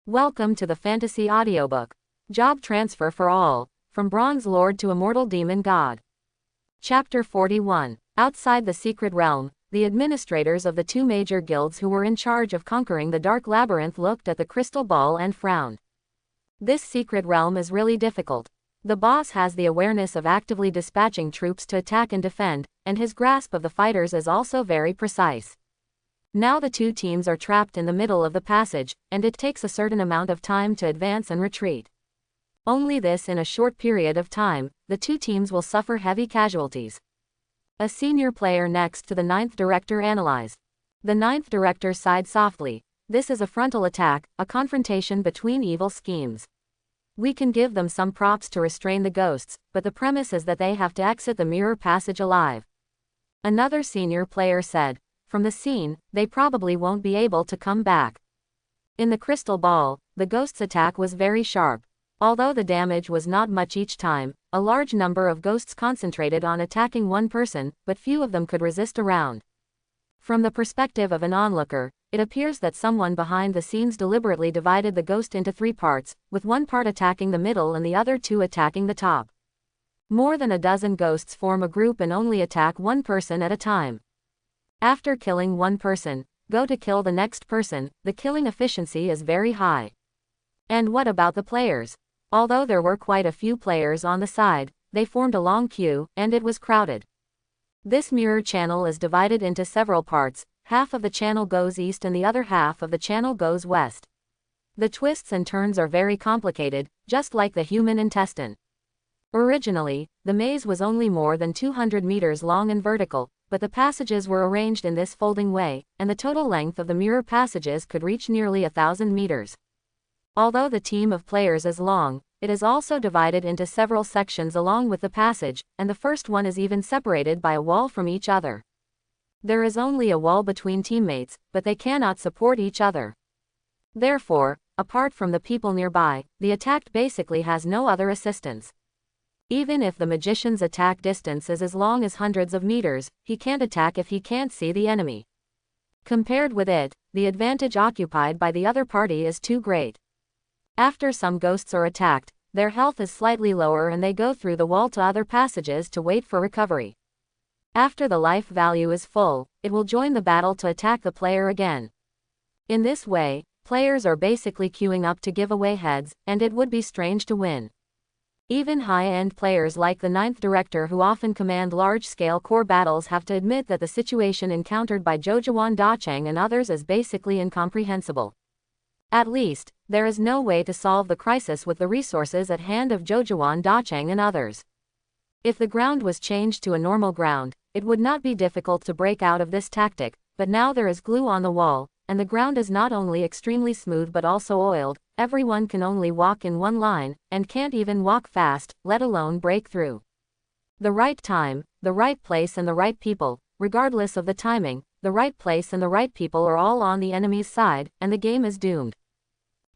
Welcome to the Fantasy Audiobook. Job Transfer for All, From Bronze Lord to Immortal Demon God. Chapter 41. Outside the Secret Realm, the administrators of the two major guilds who were in charge of conquering the Dark Labyrinth looked at the crystal ball and frowned. This secret realm is really difficult. The boss has the awareness of actively dispatching troops to attack and defend, and his grasp of the fighters is also very precise. Now the two teams are trapped in the middle of the passage, and it takes a certain amount of time to advance and retreat. Only this in a short period of time, the two teams will suffer heavy casualties. A senior player next to the ninth director analyzed. The ninth director sighed softly. This is a frontal attack, a confrontation between evil schemes. We can give them some props to restrain the ghosts, but the premise is that they have to exit the mirror passage alive. Another senior player said. From the scene, they probably won't be able to come back. In the crystal ball, the ghost's attack was very sharp. Although the damage was not much each time, a large number of ghosts concentrated on attacking one person, but few of them could resist a round. From the perspective of an onlooker, it appears that someone behind the scenes deliberately divided the ghost into three parts, with one part attacking the middle and the other two attacking the top. More than a dozen ghosts form a group and only attack one person at a time. After killing one person, go to kill the next person, the killing efficiency is very high. And what about the players? Although there were quite a few players on the side, they formed a long queue, and it was crowded. This mirror channel is divided into several parts, half of the channel goes east and the other half of the channel goes west. The twists and turns are very complicated, just like the human intestine. Originally, the maze was only more than 200 meters long and vertical, but the passages were arranged in this folding way, and the total length of the mirror passages could reach nearly 1,000 meters. Although the team of players is long, it is also divided into several sections along with the passage, and the first one is even separated by a wall from each other. There is only a wall between teammates, but they cannot support each other. Therefore, apart from the people nearby, the attacked basically has no other assistance. Even if the magician's attack distance is as long as hundreds of meters, he can't attack if he can't see the enemy. Compared with it, the advantage occupied by the other party is too great. After some ghosts are attacked, their health is slightly lower and they go through the wall to other passages to wait for recovery. After the life value is full, it will join the battle to attack the player again. In this way, players are basically queuing up to give away heads, and it would be strange to win. Even high-end players like the ninth director who often command large-scale core battles have to admit that the situation encountered by Zhoujuan Dacheng and others is basically incomprehensible. At least, there is no way to solve the crisis with the resources at hand of Zhoujuan Dacheng and others. If the ground was changed to a normal ground, it would not be difficult to break out of this tactic, but now there is glue on the wall, and the ground is not only extremely smooth but also oiled. Everyone can only walk in one line, and can't even walk fast, let alone break through. The right time, the right place and the right people, regardless of the timing, the right place and the right people are all on the enemy's side, and the game is doomed.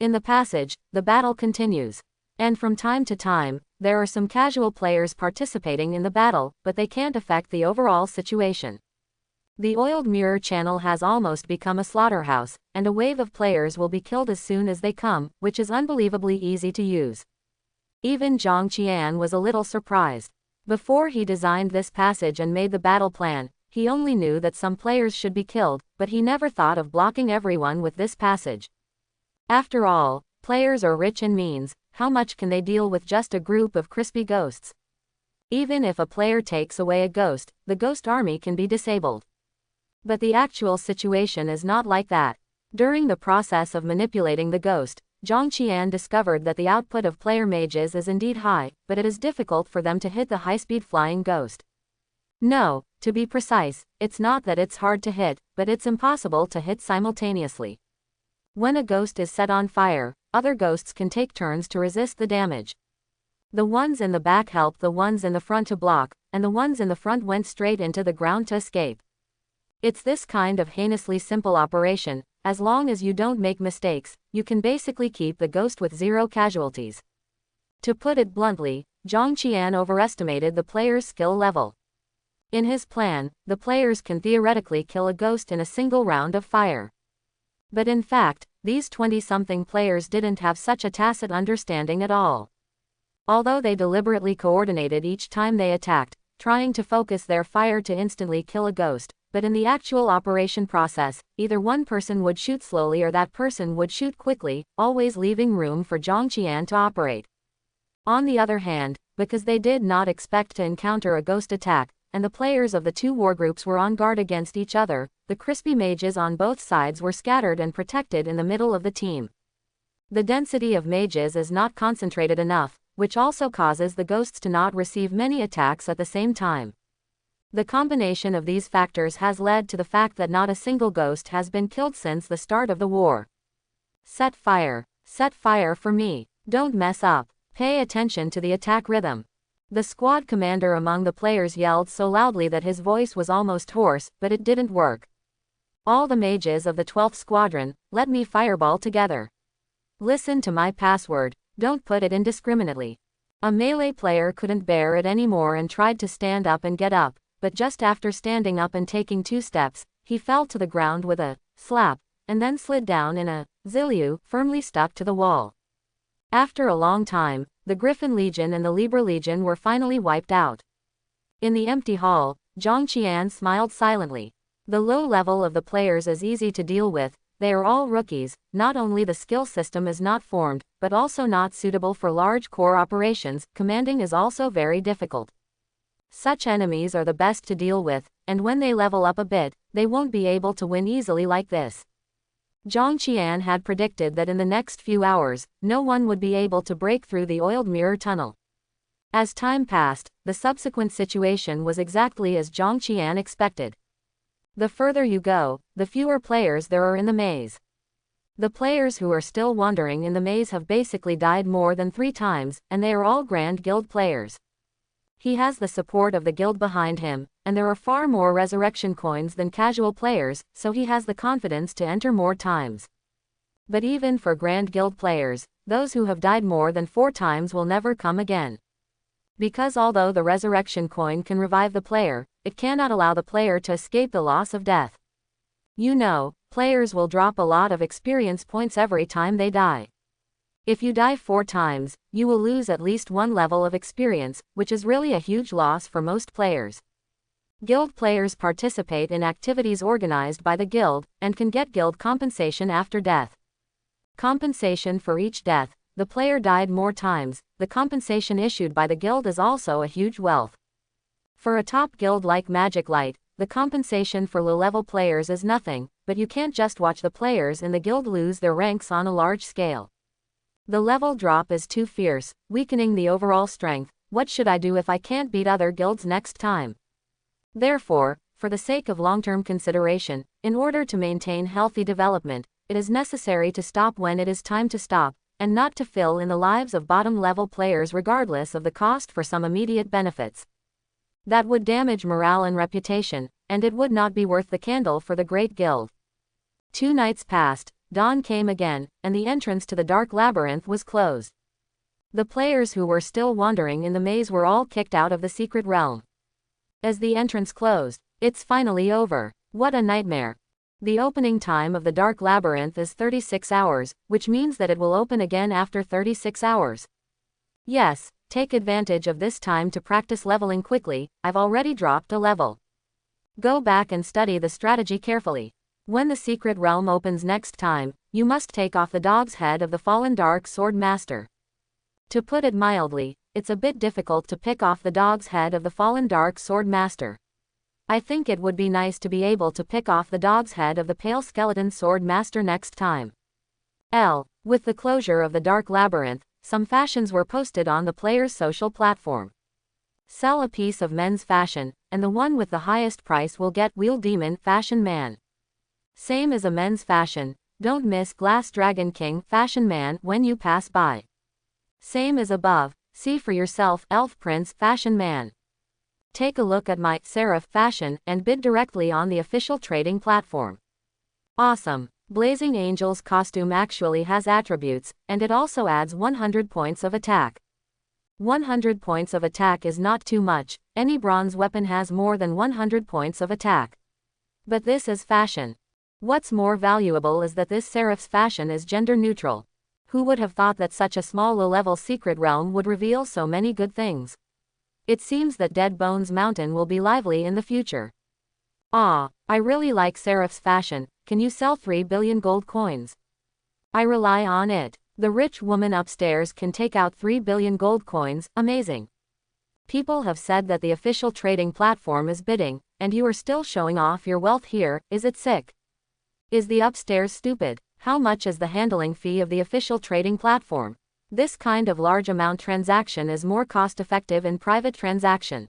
In the passage, the battle continues. And from time to time, there are some casual players participating in the battle, but they can't affect the overall situation. The oiled mirror channel has almost become a slaughterhouse, and a wave of players will be killed as soon as they come, which is unbelievably easy to use. Even Zhang Qian was a little surprised. Before he designed this passage and made the battle plan, he only knew that some players should be killed, but he never thought of blocking everyone with this passage. After all, players are rich in means, how much can they deal with just a group of crispy ghosts? Even if a player takes away a ghost, the ghost army can be disabled. But the actual situation is not like that. During the process of manipulating the ghost, Zhang Qian discovered that the output of player mages is indeed high, but it is difficult for them to hit the high-speed flying ghost. No, to be precise, it's not that it's hard to hit, but it's impossible to hit simultaneously. When a ghost is set on fire, other ghosts can take turns to resist the damage. The ones in the back help the ones in the front to block, and the ones in the front went straight into the ground to escape. It's this kind of heinously simple operation. As long as you don't make mistakes, you can basically keep the ghost with 0 casualties. To put it bluntly, Zhang Qian overestimated the player's skill level. In his plan, the players can theoretically kill a ghost in a single round of fire. But in fact, these 20-something players didn't have such a tacit understanding at all. Although they deliberately coordinated each time they attacked, trying to focus their fire to instantly kill a ghost, but in the actual operation process, either one person would shoot slowly or that person would shoot quickly, always leaving room for Zhang Qian to operate. On the other hand, because they did not expect to encounter a ghost attack, and the players of the two wargroups were on guard against each other, the crispy mages on both sides were scattered and protected in the middle of the team. The density of mages is not concentrated enough, which also causes the ghosts to not receive many attacks at the same time. The combination of these factors has led to the fact that not a single ghost has been killed since the start of the war. Set fire. Set fire for me. Don't mess up. Pay attention to the attack rhythm. The squad commander among the players yelled so loudly that his voice was almost hoarse, but it didn't work. All the mages of the 12th squadron, let me fireball together. Listen to my password, don't put it indiscriminately. A melee player couldn't bear it anymore and tried to stand up and get up, but just after standing up and taking 2 steps, he fell to the ground with a slap, and then slid down in a zilliu, firmly stuck to the wall. After a long time, the Griffin Legion and the Libra Legion were finally wiped out. In the empty hall, Zhang Qian smiled silently. The low level of the players is easy to deal with, they are all rookies, not only the skill system is not formed, but also not suitable for large core operations, commanding is also very difficult. Such enemies are the best to deal with, and when they level up a bit, they won't be able to win easily like this. Zhang Qian had predicted that in the next few hours, no one would be able to break through the oiled mirror tunnel. As time passed, the subsequent situation was exactly as Zhang Qian expected. The further you go, the fewer players there are in the maze. The players who are still wandering in the maze have basically died more than 3 times, and they are all Grand Guild players. He has the support of the guild behind him, and there are far more resurrection coins than casual players, so he has the confidence to enter more times. But even for Grand Guild players, those who have died more than 4 times will never come again. Because although the resurrection coin can revive the player, it cannot allow the player to escape the loss of death. You know, players will drop a lot of experience points every time they die. If you die 4 times, you will lose at least 1 level of experience, which is really a huge loss for most players. Guild players participate in activities organized by the guild, and can get guild compensation after death. Compensation for each death. The player died more times, the compensation issued by the guild is also a huge wealth. For a top guild like Magic Light, the compensation for low-level players is nothing, but you can't just watch the players in the guild lose their ranks on a large scale. The level drop is too fierce, weakening the overall strength. What should I do if I can't beat other guilds next time? Therefore, for the sake of long-term consideration, in order to maintain healthy development, it is necessary to stop when it is time to stop, and not to fill in the lives of bottom-level players regardless of the cost for some immediate benefits. That would damage morale and reputation, and it would not be worth the candle for the great guild. 2 nights passed, dawn came again, and the entrance to the dark labyrinth was closed. The players who were still wandering in the maze were all kicked out of the secret realm. As the entrance closed, it's finally over. What a nightmare. The opening time of the dark labyrinth is 36 hours, which means that it will open again after 36 hours. Yes, take advantage of this time to practice leveling quickly. I've already dropped a level. Go back and study the strategy carefully. When the secret realm opens next time, you must take off the dog's head of the fallen Dark Sword Master. To put it mildly, it's a bit difficult to pick off the dog's head of the fallen Dark Sword Master. I think it would be nice to be able to pick off the dog's head of the Pale Skeleton Sword Master next time. With the closure of the Dark Labyrinth, some fashions were posted on the player's social platform. Sell a piece of men's fashion, and the one with the highest price will get Wheel Demon Fashion Man. Same as a men's fashion, don't miss Glass Dragon King Fashion Man when you pass by. Same as above, see for yourself Elf Prince Fashion Man. Take a look at my Seraph fashion and bid directly on the official trading platform. Awesome! Blazing Angel's costume actually has attributes, and it also adds 100 points of attack. 100 points of attack is not too much, any bronze weapon has more than 100 points of attack. But this is fashion. What's more valuable is that this seraph's fashion is gender neutral. Who would have thought that such a small low-level secret realm would reveal so many good things? It seems that Dead Bones Mountain will be lively in the future. Ah, I really like Seraph's fashion. Can you sell 3 billion gold coins? I rely on it. The rich woman upstairs can take out 3 billion gold coins. Amazing. People have said that the official trading platform is bidding, and you are still showing off your wealth here. Is it sick? Is the upstairs stupid? How much is the handling fee of the official trading platform? This kind of large amount transaction is more cost-effective in private transaction.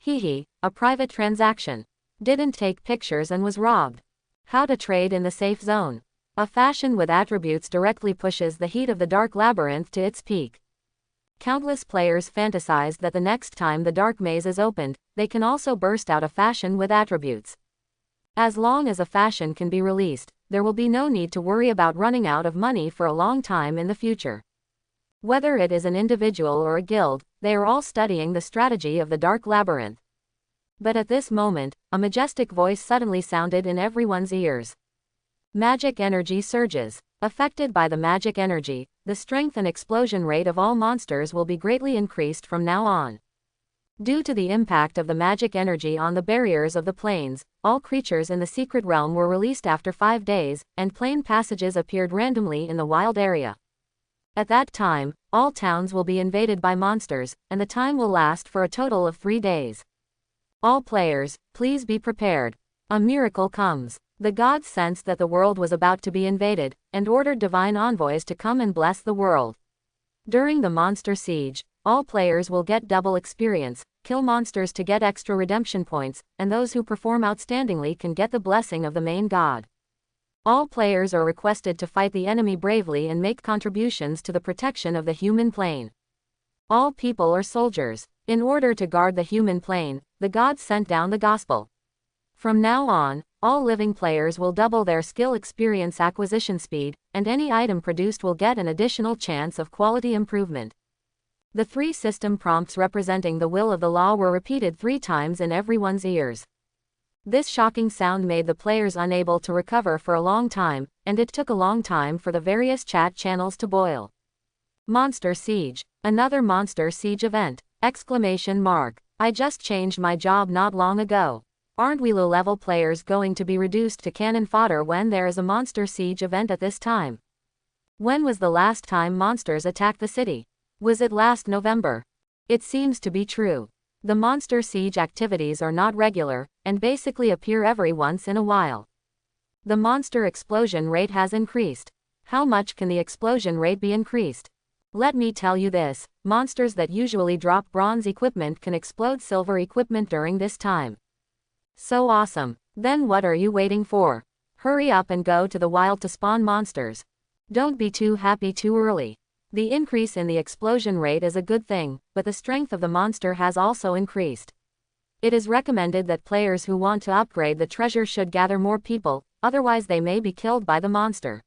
Hehe, a private transaction. Didn't take pictures and was robbed. How to trade in the safe zone. A fashion with attributes directly pushes the heat of the dark labyrinth to its peak. Countless players fantasize that the next time the dark maze is opened, they can also burst out a fashion with attributes. As long as a fashion can be released, there will be no need to worry about running out of money for a long time in the future. Whether it is an individual or a guild, they are all studying the strategy of the dark labyrinth. But at this moment, a majestic voice suddenly sounded in everyone's ears. Magic energy surges. Affected by the magic energy, the strength and explosion rate of all monsters will be greatly increased from now on. Due to the impact of the magic energy on the barriers of the plains, all creatures in the secret realm were released after 5 days, and plain passages appeared randomly in the wild area. At that time, all towns will be invaded by monsters, and the time will last for a total of 3 days. All players, please be prepared. A miracle comes. The gods sensed that the world was about to be invaded, and ordered divine envoys to come and bless the world. During the monster siege, all players will get double experience, kill monsters to get extra redemption points, and those who perform outstandingly can get the blessing of the main god. All players are requested to fight the enemy bravely and make contributions to the protection of the human plane. All people are soldiers. In order to guard the human plane, the gods sent down the gospel. From now on, all living players will double their skill experience acquisition speed, and any item produced will get an additional chance of quality improvement. The 3 system prompts representing the will of the law were repeated 3 times in everyone's ears. This shocking sound made the players unable to recover for a long time, and it took a long time for the various chat channels to boil. Monster Siege. Another Monster Siege event! ! I just changed my job not long ago. Aren't we low-level players going to be reduced to cannon fodder when there is a Monster Siege event at this time? When was the last time monsters attacked the city? Was it last November? It seems to be true. The Monster Siege activities are not regular, and basically appear every once in a while. The monster explosion rate has increased. How much can the explosion rate be increased? Let me tell you this, monsters that usually drop bronze equipment can explode silver equipment during this time. So awesome. Then what are you waiting for? Hurry up and go to the wild to spawn monsters. Don't be too happy too early. The increase in the explosion rate is a good thing, but the strength of the monster has also increased. It is recommended that players who want to upgrade the treasure should gather more people, otherwise they may be killed by the monster.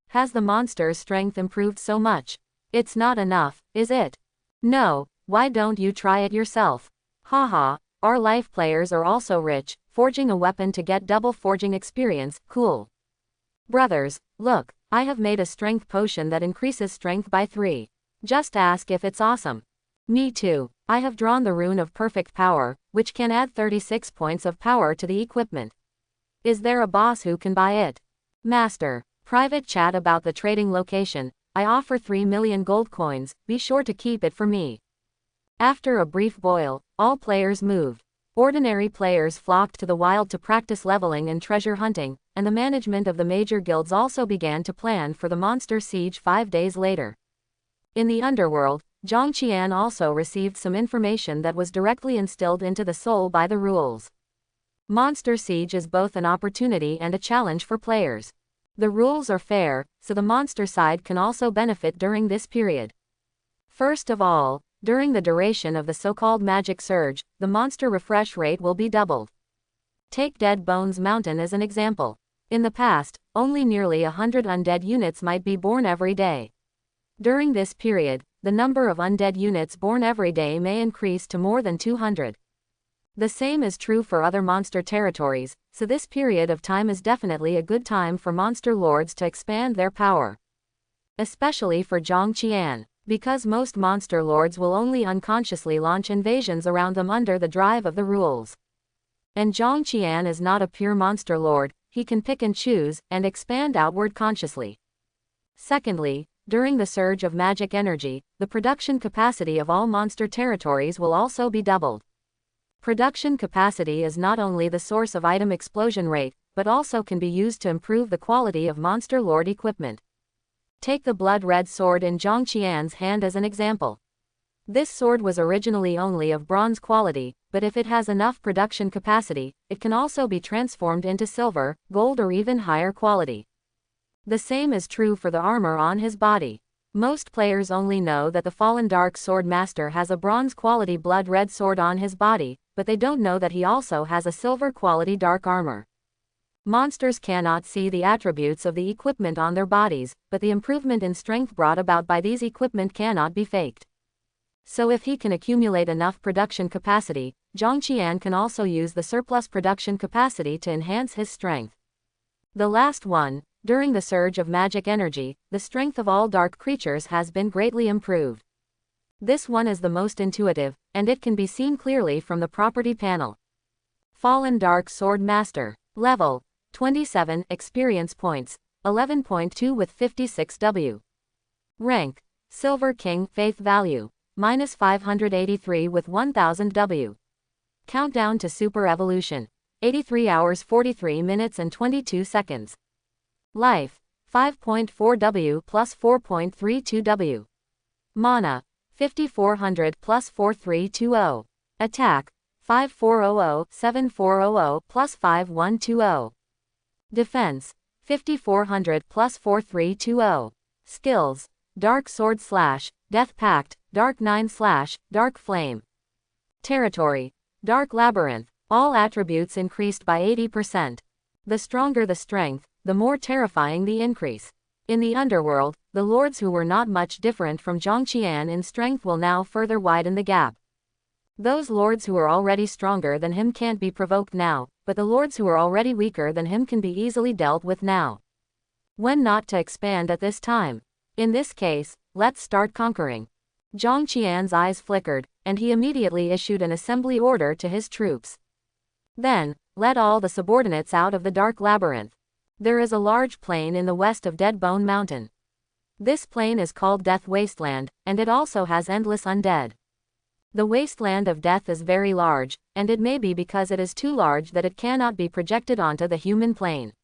Has the monster's strength improved so much? It's not enough, is it? No, why don't you try it yourself? Haha, our life players are also rich, forging a weapon to get double forging experience, cool. Brothers, look, I have made a strength potion that increases strength by 3. Just ask if it's awesome. Me too, I have drawn the rune of perfect power, which can add 36 points of power to the equipment. Is there a boss who can buy it? Master, private chat about the trading location. I offer 3 million gold coins, be sure to keep it for me. After a brief boil, all players moved. Ordinary players flocked to the wild to practice leveling and treasure hunting, and the management of the major guilds also began to plan for the monster siege 5 days later. In the underworld, Zhongqian also received some information that was directly instilled into the soul by the rules. Monster siege is both an opportunity and a challenge for players. The rules are fair, so the monster side can also benefit during this period. First of all, during the duration of the so-called magic surge, the monster refresh rate will be doubled. Take Dead Bones Mountain as an example. In the past, only nearly 100 undead units might be born every day. During this period, the number of undead units born every day may increase to more than 200. The same is true for other monster territories, so this period of time is definitely a good time for monster lords to expand their power. Especially for Zhang Qian, because most monster lords will only unconsciously launch invasions around them under the drive of the rules. And Zhang Qian is not a pure monster lord, he can pick and choose, and expand outward consciously. Secondly, during the surge of magic energy, the production capacity of all monster territories will also be doubled. Production capacity is not only the source of item explosion rate, but also can be used to improve the quality of monster lord equipment. Take the blood red sword in Zhang Qian's hand as an example. This sword was originally only of bronze quality, but if it has enough production capacity, it can also be transformed into silver, gold or even higher quality. The same is true for the armor on his body. Most players only know that the fallen Dark Sword Master has a bronze quality blood red sword on his body, but they don't know that he also has a silver quality dark armor. Monsters cannot see the attributes of the equipment on their bodies, but the improvement in strength brought about by these equipment cannot be faked. So if he can accumulate enough production capacity, Zhang Qian can also use the surplus production capacity to enhance his strength. The last one, during the surge of magic energy, the strength of all dark creatures has been greatly improved. This one is the most intuitive, and it can be seen clearly from the property panel. Fallen Dark Sword Master. Level 27 experience points, 11.2 with 56 W. Rank Silver King. Faith value -583 with 1000 W. Countdown to Super Evolution 83 hours 43 minutes and 22 seconds. Life 5.4 W plus 4.32 W. Mana 5400 plus 4320. Attack 5400 7400 plus 5120. Defense 5400 plus 4320. Skills Dark Sword Slash, Death Pact, Dark 9 Slash, Dark Flame. Territory Dark Labyrinth. All attributes increased by 80%. The stronger the strength, the more terrifying the increase. In the underworld, the lords who were not much different from Zhang Qian in strength will now further widen the gap. Those lords who are already stronger than him can't be provoked now, but the lords who are already weaker than him can be easily dealt with now. When not to expand at this time? In this case, let's start conquering. Zhang Qian's eyes flickered, and he immediately issued an assembly order to his troops. Then, let all the subordinates out of the Dark Labyrinth. There is a large plain in the west of Dead Bone Mountain. This plain is called Death Wasteland, and it also has endless undead. The Wasteland of Death is very large, and it may be because it is too large that it cannot be projected onto the human plane.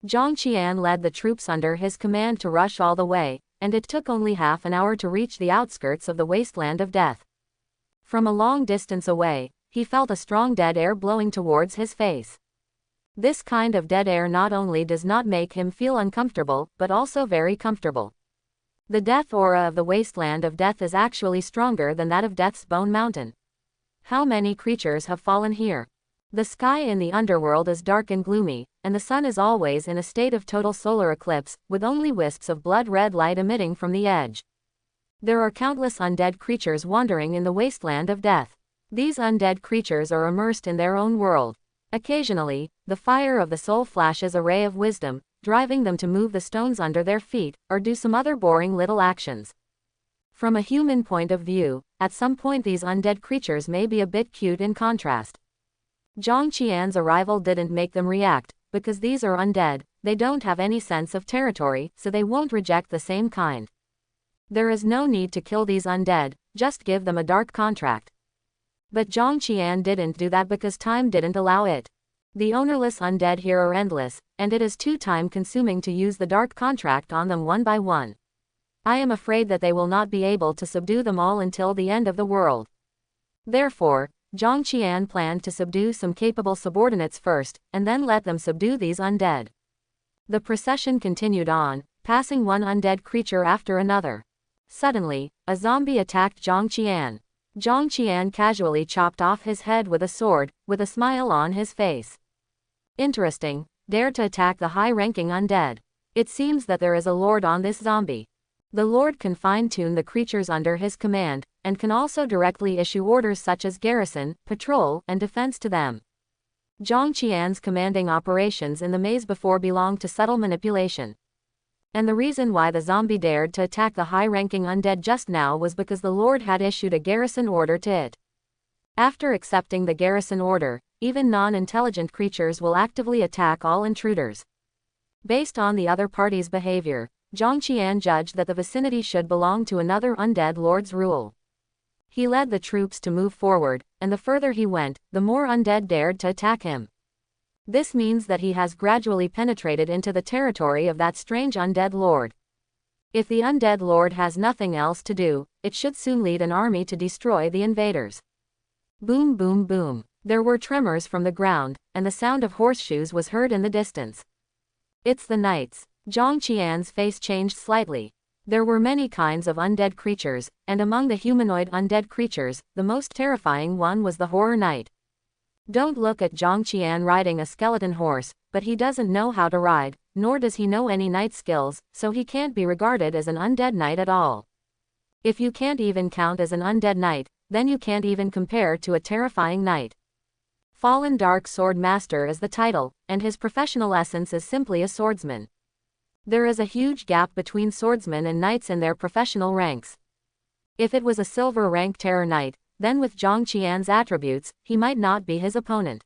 Zhang Qian led the troops under his command to rush all the way, and it took only half an hour to reach the outskirts of the Wasteland of Death. From a long distance away, he felt a strong dead air blowing towards his face. This kind of dead air not only does not make him feel uncomfortable, but also very comfortable. The death aura of the Wasteland of Death is actually stronger than that of Death's Bone Mountain. How many creatures have fallen here? The sky in the underworld is dark and gloomy, and the sun is always in a state of total solar eclipse, with only wisps of blood-red light emitting from the edge. There are countless undead creatures wandering in the Wasteland of Death. These undead creatures are immersed in their own world. Occasionally, the fire of the soul flashes a ray of wisdom, driving them to move the stones under their feet, or do some other boring little actions. From a human point of view, at some point these undead creatures may be a bit cute in contrast. Zhang Qian's arrival didn't make them react, because these are undead, they don't have any sense of territory, so they won't reject the same kind. There is no need to kill these undead, just give them a dark contract. But Zhang Qian didn't do that because time didn't allow it. The ownerless undead here are endless, and it is too time-consuming to use the dark contract on them one by one. I am afraid that they will not be able to subdue them all until the end of the world. Therefore, Zhang Qian planned to subdue some capable subordinates first, and then let them subdue these undead. The procession continued on, passing one undead creature after another. Suddenly, a zombie attacked Zhang Qian. Zhang Qian casually chopped off his head with a sword, with a smile on his face. Interesting, dare to attack the high-ranking undead. It seems that there is a lord on this zombie. The lord can fine-tune the creatures under his command, and can also directly issue orders such as garrison, patrol, and defense to them. Zhang Qian's commanding operations in the maze before belonged to subtle manipulation. And the reason why the zombie dared to attack the high-ranking undead just now was because the Lord had issued a garrison order to it. After accepting the garrison order, even non-intelligent creatures will actively attack all intruders. Based on the other party's behavior, Zhang Qian judged that the vicinity should belong to another undead lord's rule. He led the troops to move forward, and the further he went, the more undead dared to attack him. This means that he has gradually penetrated into the territory of that strange undead lord. If the undead lord has nothing else to do, it should soon lead an army to destroy the invaders. Boom, boom, boom. There were tremors from the ground, and the sound of horseshoes was heard in the distance. It's the knights. Zhang Qian's face changed slightly. There were many kinds of undead creatures, and among the humanoid undead creatures, the most terrifying one was the horror knight. Don't look at Zhang Qian riding a skeleton horse, but he doesn't know how to ride, nor does he know any knight skills, so he can't be regarded as an undead knight at all. If you can't even count as an undead knight, then you can't even compare to a terrifying knight. Fallen Dark Sword Master is the title, and his professional essence is simply a swordsman. There is a huge gap between swordsmen and knights in their professional ranks. If it was a silver rank terror knight, then with Zhang Qian's attributes, he might not be his opponent.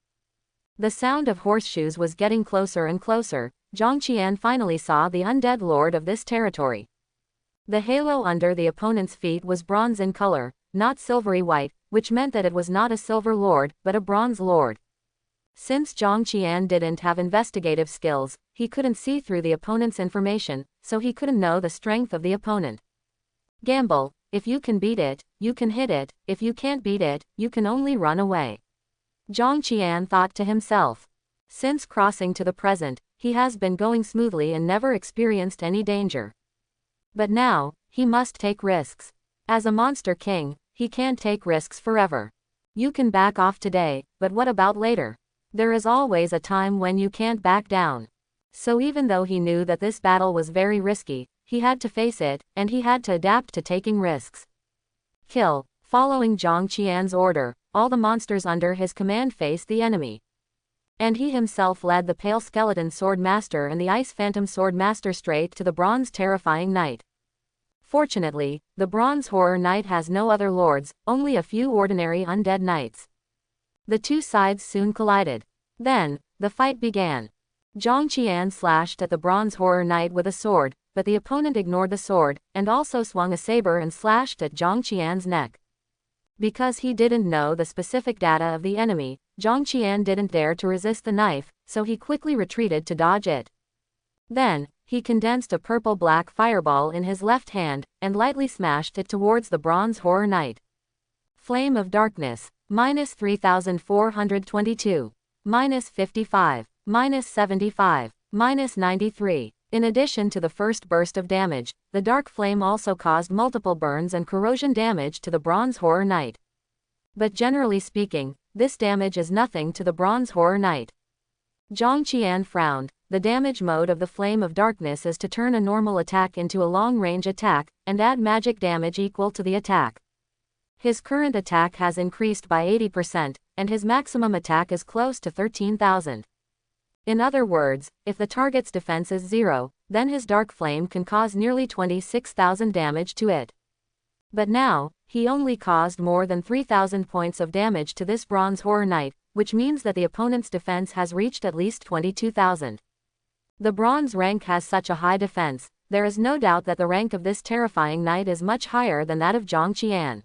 The sound of horseshoes was getting closer and closer. Zhang Qian finally saw the undead lord of this territory. The halo under the opponent's feet was bronze in color, not silvery white, which meant that it was not a silver lord, but a bronze lord. Since Zhang Qian didn't have investigative skills, he couldn't see through the opponent's information, so he couldn't know the strength of the opponent. Gamble. If you can beat it, you can hit it. If you can't beat it, you can only run away. Zhang Qian thought to himself. Since crossing to the present, he has been going smoothly and never experienced any danger. But now, he must take risks. As a monster king, he can't take risks forever. You can back off today, but what about later? There is always a time when you can't back down. So even though he knew that this battle was very risky, he had to face it, and he had to adapt to taking risks. Kill. Following Zhang Qian's order, all the monsters under his command faced the enemy. And he himself led the Pale Skeleton Sword Master and the Ice Phantom Sword Master straight to the Bronze Terrifying Knight. Fortunately, the Bronze Horror Knight has no other lords, only a few ordinary undead knights. The two sides soon collided. Then, the fight began. Zhang Qian slashed at the Bronze Horror Knight with a sword, but the opponent ignored the sword, and also swung a saber and slashed at Zhang Qian's neck. Because he didn't know the specific data of the enemy, Zhang Qian didn't dare to resist the knife, so he quickly retreated to dodge it. Then, he condensed a purple-black fireball in his left hand, and lightly smashed it towards the Bronze Horror Knight. Flame of Darkness. Minus 3422. Minus 55. Minus 75. Minus 93. In addition to the first burst of damage, the dark flame also caused multiple burns and corrosion damage to the Bronze Horror Knight. But generally speaking, this damage is nothing to the Bronze Horror Knight. Zhang Qian frowned. The damage mode of the Flame of Darkness is to turn a normal attack into a long-range attack, and add magic damage equal to the attack. His current attack has increased by 80%, and his maximum attack is close to 13,000. In other words, if the target's defense is 0, then his Dark Flame can cause nearly 26,000 damage to it. But now, he only caused more than 3,000 points of damage to this Bronze Horror Knight, which means that the opponent's defense has reached at least 22,000. The bronze rank has such a high defense, there is no doubt that the rank of this terrifying knight is much higher than that of Zhang Qian.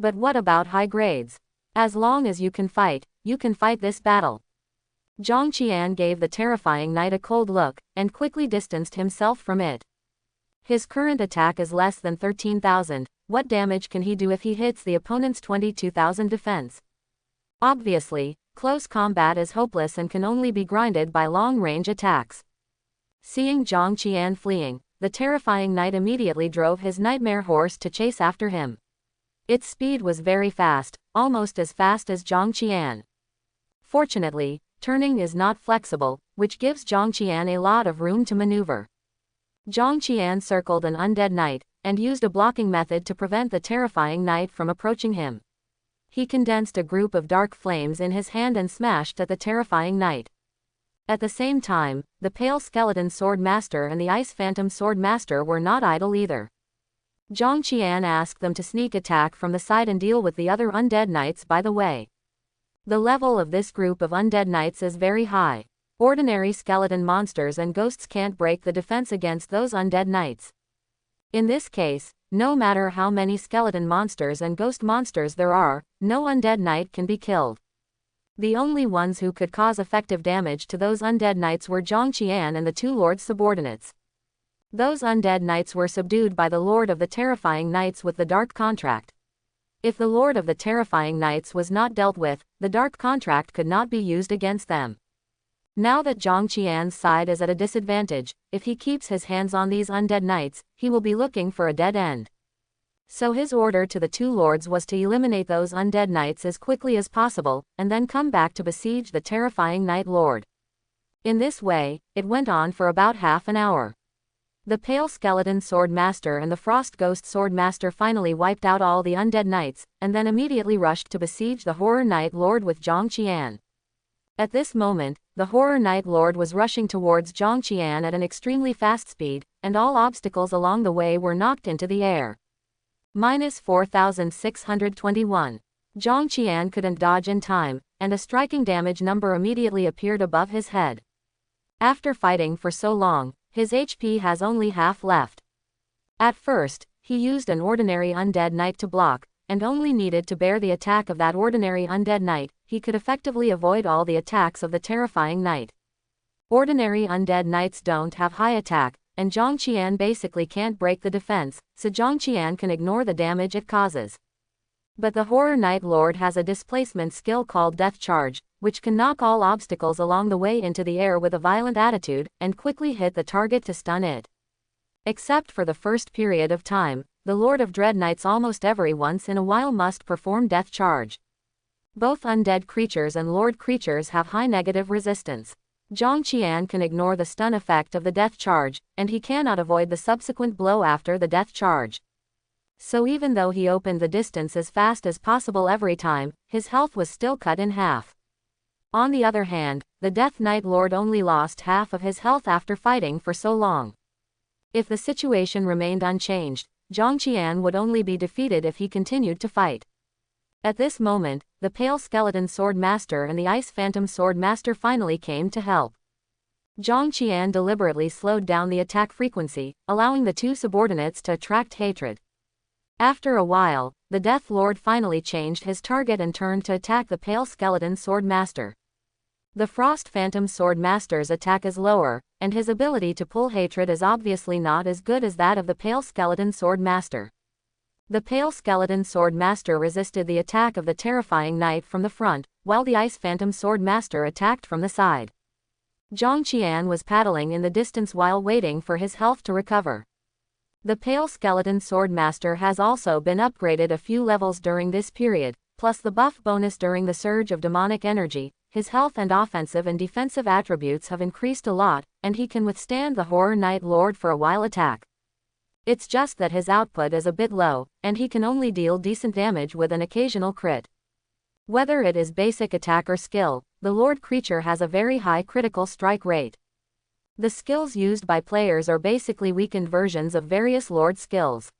But what about high grades? As long as you can fight this battle. Zhang Qian gave the terrifying knight a cold look, and quickly distanced himself from it. His current attack is less than 13,000, what damage can he do if he hits the opponent's 22,000 defense? Obviously, close combat is hopeless and can only be grinded by long-range attacks. Seeing Zhang Qian fleeing, the terrifying knight immediately drove his nightmare horse to chase after him. Its speed was very fast, almost as fast as Zhang Qian. Fortunately, turning is not flexible, which gives Zhang Qian a lot of room to maneuver. Zhang Qian circled an undead knight, and used a blocking method to prevent the terrifying knight from approaching him. He condensed a group of dark flames in his hand and smashed at the terrifying knight. At the same time, the Pale Skeleton Sword Master and the Ice Phantom Sword Master were not idle either. Zhang Qian asked them to sneak attack from the side and deal with the other undead knights by the way. The level of this group of undead knights is very high. Ordinary skeleton monsters and ghosts can't break the defense against those undead knights. In this case, no matter how many skeleton monsters and ghost monsters there are, no undead knight can be killed. The only ones who could cause effective damage to those undead knights were Zhang Qian and the two lords' subordinates. Those undead knights were subdued by the Lord of the Terrifying Knights with the Dark Contract. If the Lord of the Terrifying Knights was not dealt with, the Dark Contract could not be used against them. Now that Zhang Qian's side is at a disadvantage, if he keeps his hands on these undead knights, he will be looking for a dead end. So his order to the two lords was to eliminate those undead knights as quickly as possible, and then come back to besiege the terrifying Night Lord. In this way, it went on for about half an hour. The Pale Skeleton Sword Master and the Frost Ghost Sword Master finally wiped out all the undead knights, and then immediately rushed to besiege the Horror Night Lord with Zhang Qian. At this moment, the Horror Night Lord was rushing towards Zhang Qian at an extremely fast speed, and all obstacles along the way were knocked into the air. -4621. Zhang Qian couldn't dodge in time, and a striking damage number immediately appeared above his head. After fighting for so long, his HP has only half left. At first, he used an ordinary undead knight to block, and only needed to bear the attack of that ordinary undead knight. He could effectively avoid all the attacks of the terrifying knight. Ordinary undead knights don't have high attack, and Zhang Qian basically can't break the defense, so Zhang Qian can ignore the damage it causes. But the Horror Night Lord has a displacement skill called Death Charge, which can knock all obstacles along the way into the air with a violent attitude, and quickly hit the target to stun it. Except for the first period of time, the Lord of Dread Knights almost every once in a while must perform Death Charge. Both undead creatures and Lord creatures have high negative resistance. Zhang Qian can ignore the stun effect of the Death Charge, and he cannot avoid the subsequent blow after the Death Charge. So even though he opened the distance as fast as possible every time, his health was still cut in half. On the other hand, the Death Knight Lord only lost half of his health after fighting for so long. If the situation remained unchanged, Zhang Qian would only be defeated if he continued to fight. At this moment, the Pale Skeleton Sword Master and the Ice Phantom Sword Master finally came to help. Zhang Qian deliberately slowed down the attack frequency, allowing the two subordinates to attract hatred. After a while, the Death Lord finally changed his target and turned to attack the Pale Skeleton Sword Master. The Frost Phantom Sword Master's attack is lower, and his ability to pull hatred is obviously not as good as that of the Pale Skeleton Sword Master. The Pale Skeleton Sword Master resisted the attack of the terrifying knight from the front, while the Ice Phantom Sword Master attacked from the side. Zhang Qian was paddling in the distance while waiting for his health to recover. The Pale Skeleton Sword Master has also been upgraded a few levels during this period, plus the buff bonus during the surge of demonic energy. His health and offensive and defensive attributes have increased a lot, and he can withstand the Horror Night Lord for a while attack. It's just that his output is a bit low, and he can only deal decent damage with an occasional crit. Whether it is basic attack or skill, the Lord creature has a very high critical strike rate. The skills used by players are basically weakened versions of various Lord skills.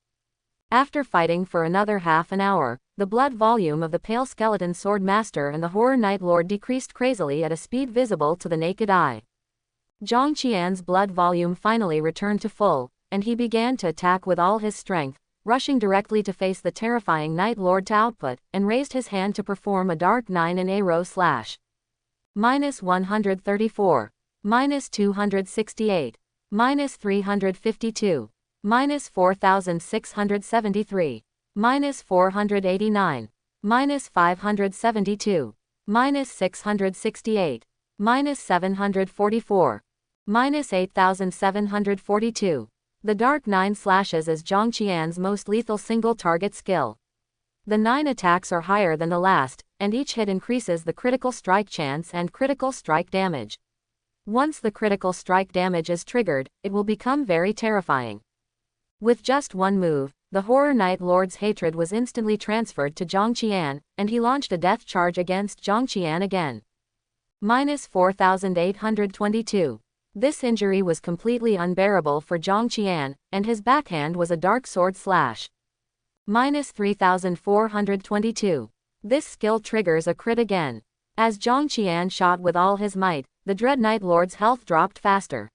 After fighting for another half an hour, the blood volume of the Pale Skeleton Sword Master and the Horror Night Lord decreased crazily at a speed visible to the naked eye. Zhang Qian's blood volume finally returned to full, and he began to attack with all his strength, rushing directly to face the terrifying Night Lord to output, and raised his hand to perform a Dark 9 in arrow slash. -134. -268. -352. -4673. -489. -572. -668. -744. -8742. The Dark 9 slashes is Zhang Qian's most lethal single-target skill. The 9 attacks are higher than the last, and each hit increases the critical strike chance and critical strike damage. Once the critical strike damage is triggered, it will become very terrifying. With just one move, the Horror Night Lord's hatred was instantly transferred to Zhang Qian, and he launched a death charge against Zhang Qian again. Minus 4,822. This injury was completely unbearable for Zhang Qian, and his backhand was a dark sword slash. Minus 3,422. This skill triggers a crit again. As Zhang Qian shot with all his might, the Dread Night Lord's health dropped faster.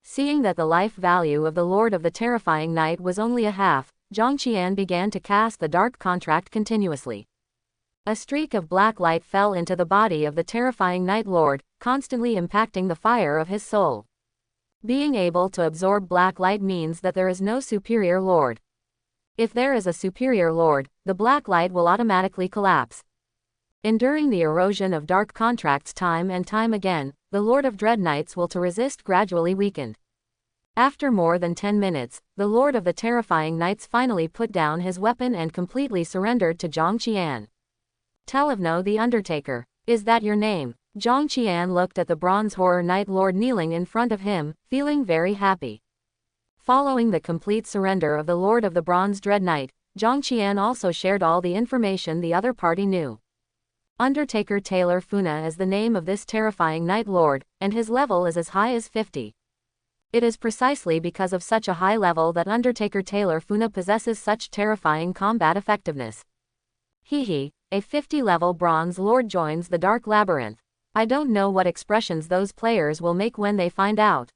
Seeing that the life value of the Lord of the Terrifying Night was only a half, Zhang Qian began to cast the Dark Contract continuously. A streak of black light fell into the body of the Terrifying Night Lord, constantly impacting the fire of his soul. Being able to absorb black light means that there is no superior lord. If there is a superior lord, the black light will automatically collapse. Enduring the erosion of dark contracts time and time again, the Lord of Dread Knights will to resist gradually weakened. After more than 10 minutes, the Lord of the Terrifying Knights finally put down his weapon and completely surrendered to Zhang Qian. Televno the Undertaker, is that your name? Zhang Qian looked at the Bronze Horror Night Lord kneeling in front of him, feeling very happy. Following the complete surrender of the Lord of the Bronze Dread Knight, Zhang Qian also shared all the information the other party knew. Undertaker Taylor Funa is the name of this terrifying Night Lord, and his level is as high as 50. It is precisely because of such a high level that Undertaker Taylor Funa possesses such terrifying combat effectiveness. Hehe, a 50-level Bronze Lord joins the Dark Labyrinth. I don't know what expressions those players will make when they find out.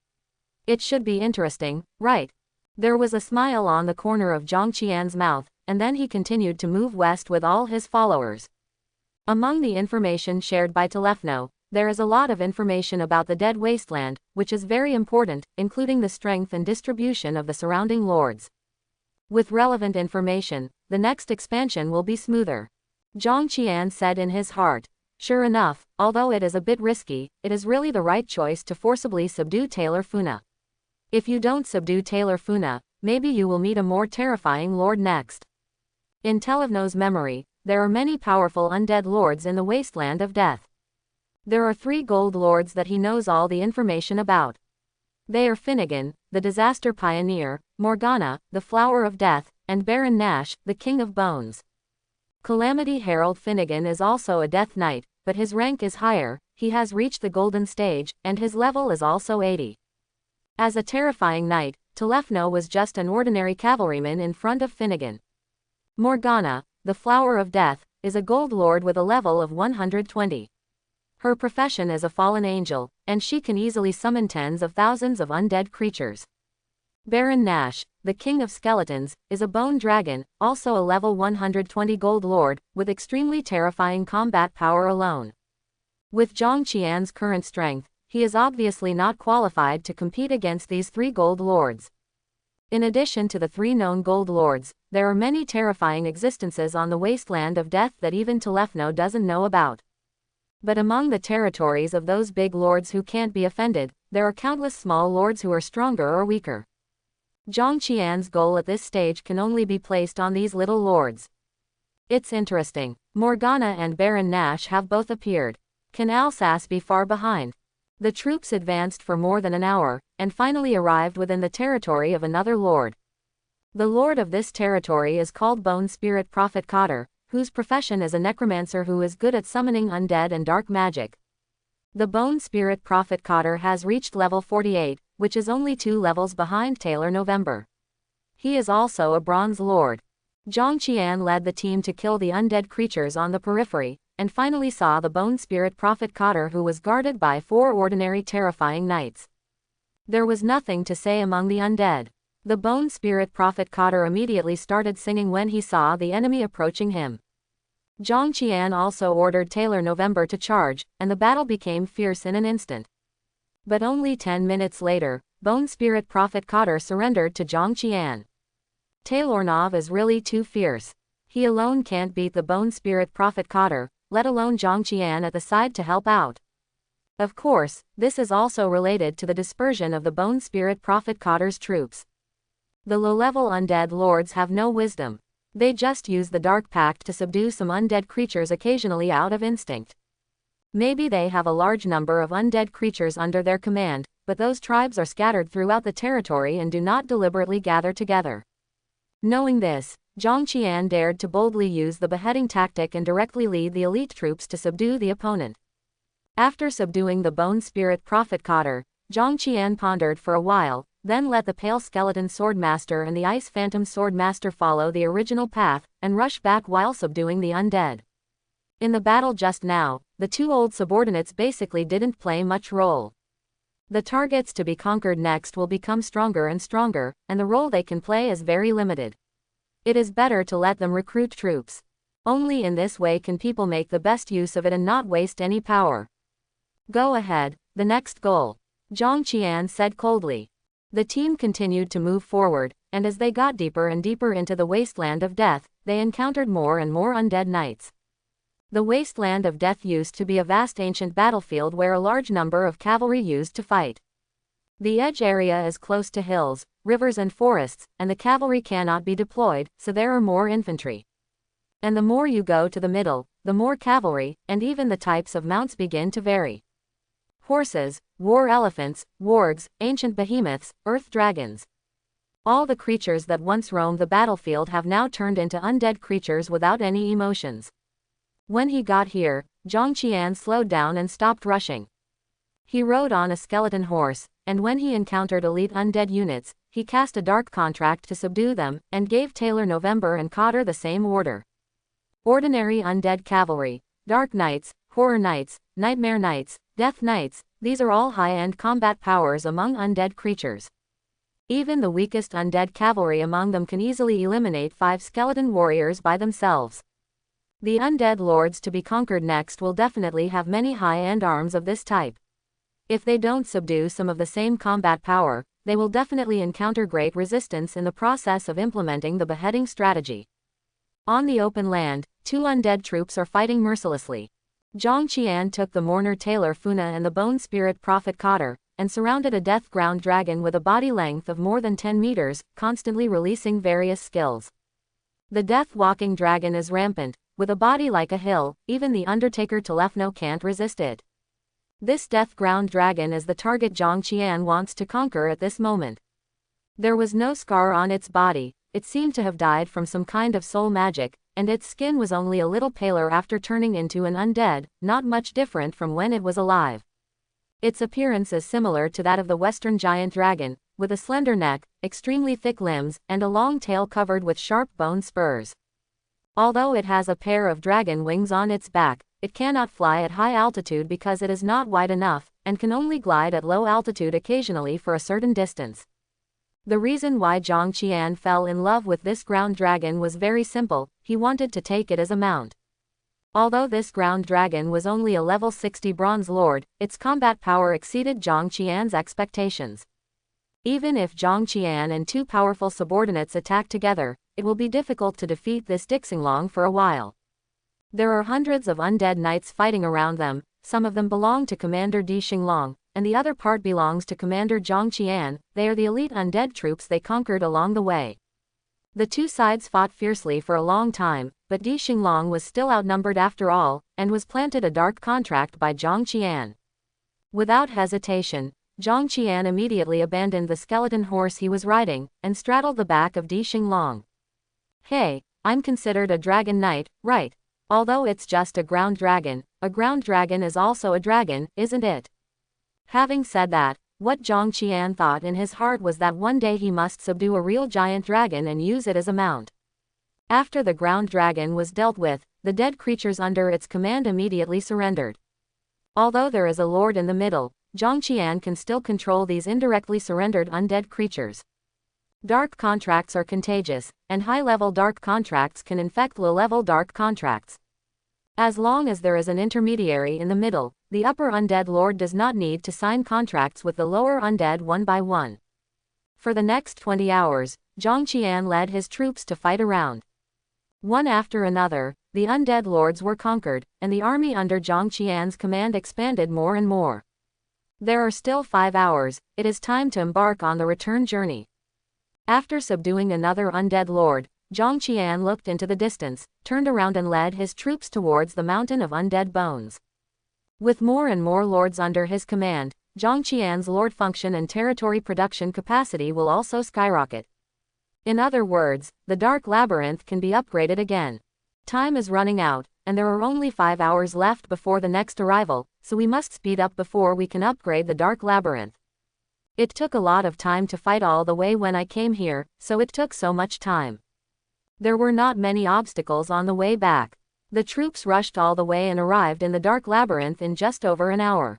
It should be interesting, right? There was a smile on the corner of Zhang Qian's mouth, and then he continued to move west with all his followers. Among the information shared by Telefno, there is a lot of information about the Dead Wasteland, which is very important, including the strength and distribution of the surrounding lords. With relevant information, the next expansion will be smoother. Zhang Qian said in his heart. Sure enough, although it is a bit risky, it is really the right choice to forcibly subdue Taylor Funa. If you don't subdue Taylor Funa, maybe you will meet a more terrifying lord next. In Televno's memory, there are many powerful undead lords in the Wasteland of Death. There are 3 gold lords that he knows all the information about. They are Finnegan, the Disaster Pioneer, Morgana, the Flower of Death, and Baron Nash, the King of Bones. Calamity Herald Finnegan is also a Death Knight, but his rank is higher, he has reached the Golden Stage, and his level is also 80. As a terrifying knight, Telefno was just an ordinary cavalryman in front of Finnegan. Morgana, the Flower of Death, is a gold lord with a level of 120. Her profession is a fallen angel, and she can easily summon tens of thousands of undead creatures. Baron Nash, the King of Skeletons, is a bone dragon, also a level 120 gold lord, with extremely terrifying combat power alone. With Zhang Qian's current strength, he is obviously not qualified to compete against these 3 gold lords. In addition to the 3 known gold lords, there are many terrifying existences on the Wasteland of Death that even Telefno doesn't know about. But among the territories of those big lords who can't be offended, there are countless small lords who are stronger or weaker. Zhang Qian's goal at this stage can only be placed on these little lords. It's interesting. Morgana and Baron Nash have both appeared. Can Alsace be far behind? The troops advanced for more than an hour, and finally arrived within the territory of another lord. The lord of this territory is called Bone Spirit Prophet Cotter, whose profession is a necromancer who is good at summoning undead and dark magic. The Bone Spirit Prophet Cotter has reached level 48, which is only 2 levels behind Taylor November. He is also a Bronze Lord. Zhang Qian led the team to kill the undead creatures on the periphery, and finally saw the Bone Spirit Prophet Cotter, who was guarded by 4 ordinary terrifying knights. There was nothing to say among the undead. The Bone Spirit Prophet Cotter immediately started singing when he saw the enemy approaching him. Zhang Qian also ordered Taylor November to charge, and the battle became fierce in an instant. But only 10 minutes later, Bone Spirit Prophet Cotter surrendered to Zhang Qian. Taylornov is really too fierce. He alone can't beat the Bone Spirit Prophet Cotter, let alone Zhang Qian at the side to help out. Of course, this is also related to the dispersion of the Bone Spirit Prophet Cotter's troops. The low-level undead lords have no wisdom. They just use the Dark Pact to subdue some undead creatures occasionally out of instinct. Maybe they have a large number of undead creatures under their command, but those tribes are scattered throughout the territory and do not deliberately gather together. Knowing this, Zhang Qian dared to boldly use the beheading tactic and directly lead the elite troops to subdue the opponent. After subduing the Bone Spirit Prophet Cotter, Zhang Qian pondered for a while, then let the Pale Skeleton Swordmaster and the Ice Phantom Swordmaster follow the original path, and rush back while subduing the undead. In the battle just now, the two old subordinates basically didn't play much role. The targets to be conquered next will become stronger and stronger, and the role they can play is very limited. It is better to let them recruit troops. Only in this way can people make the best use of it and not waste any power. Go ahead, the next goal, Zhang Qian said coldly. The team continued to move forward, and as they got deeper and deeper into the wasteland of death, they encountered more and more undead knights. The wasteland of death used to be a vast ancient battlefield where a large number of cavalry used to fight. The edge area is close to hills, rivers and forests, and the cavalry cannot be deployed, so there are more infantry. And the more you go to the middle, the more cavalry, and even the types of mounts begin to vary. Horses, war elephants, wargs, ancient behemoths, earth dragons. All the creatures that once roamed the battlefield have now turned into undead creatures without any emotions. When he got here, Zhang Qian slowed down and stopped rushing. He rode on a skeleton horse, and when he encountered elite undead units, he cast a dark contract to subdue them, and gave Taylor November and Cotter the same order. Ordinary undead cavalry, dark knights, horror knights, nightmare knights, death knights, these are all high-end combat powers among undead creatures. Even the weakest undead cavalry among them can easily eliminate 5 skeleton warriors by themselves. The undead lords to be conquered next will definitely have many high-end arms of this type. If they don't subdue some of the same combat power, they will definitely encounter great resistance in the process of implementing the beheading strategy. On the open land, 2 undead troops are fighting mercilessly. Zhang Qian took the mourner Taylor Funa and the Bone Spirit Prophet Cotter, and surrounded a death ground dragon with a body length of more than 10 meters, constantly releasing various skills. The death-walking dragon is rampant, with a body like a hill, even the Undertaker Telefno can't resist it. This death ground dragon is the target Zhang Qian wants to conquer at this moment. There was no scar on its body, it seemed to have died from some kind of soul magic, and its skin was only a little paler after turning into an undead, not much different from when it was alive. Its appearance is similar to that of the Western giant dragon, with a slender neck, extremely thick limbs, and a long tail covered with sharp bone spurs. Although it has a pair of dragon wings on its back, it cannot fly at high altitude because it is not wide enough, and can only glide at low altitude occasionally for a certain distance. The reason why Zhang Qian fell in love with this ground dragon was very simple, he wanted to take it as a mount. Although this ground dragon was only a level 60 bronze lord, its combat power exceeded Zhang Qian's expectations. Even if Zhang Qian and 2 powerful subordinates attack together, it will be difficult to defeat this Dixinglong for a while. There are hundreds of undead knights fighting around them, some of them belong to Commander Dixinglong, and the other part belongs to Commander Zhang Qian. They are the elite undead troops they conquered along the way. The two sides fought fiercely for a long time, but Dixinglong was still outnumbered after all, and was planted a dark contract by Zhang Qian. Without hesitation, Zhang Qian immediately abandoned the skeleton horse he was riding, and straddled the back of Dixinglong. Hey, I'm considered a dragon knight, right? Although it's just a ground dragon is also a dragon, isn't it? Having said that, what Zhang Qian thought in his heart was that one day he must subdue a real giant dragon and use it as a mount. After the ground dragon was dealt with, the dead creatures under its command immediately surrendered. Although there is a lord in the middle, Zhang Qian can still control these indirectly surrendered undead creatures. Dark contracts are contagious, and high-level dark contracts can infect low-level dark contracts. As long as there is an intermediary in the middle, the upper undead lord does not need to sign contracts with the lower undead one by one. For the next 20 hours, Zhang Qian led his troops to fight around. One after another, the undead lords were conquered, and the army under Zhang Qian's command expanded more and more. There are still 5 hours, it is time to embark on the return journey. After subduing another undead lord, Zhang Qian looked into the distance, turned around and led his troops towards the mountain of undead bones. With more and more lords under his command, Zhongqian's lord function and territory production capacity will also skyrocket. In other words, the Dark Labyrinth can be upgraded again. Time is running out, and there are only 5 hours left before the next arrival, so we must speed up before we can upgrade the Dark Labyrinth. It took a lot of time to fight all the way when I came here, so it took so much time. There were not many obstacles on the way back. The troops rushed all the way and arrived in the Dark Labyrinth in just over an hour.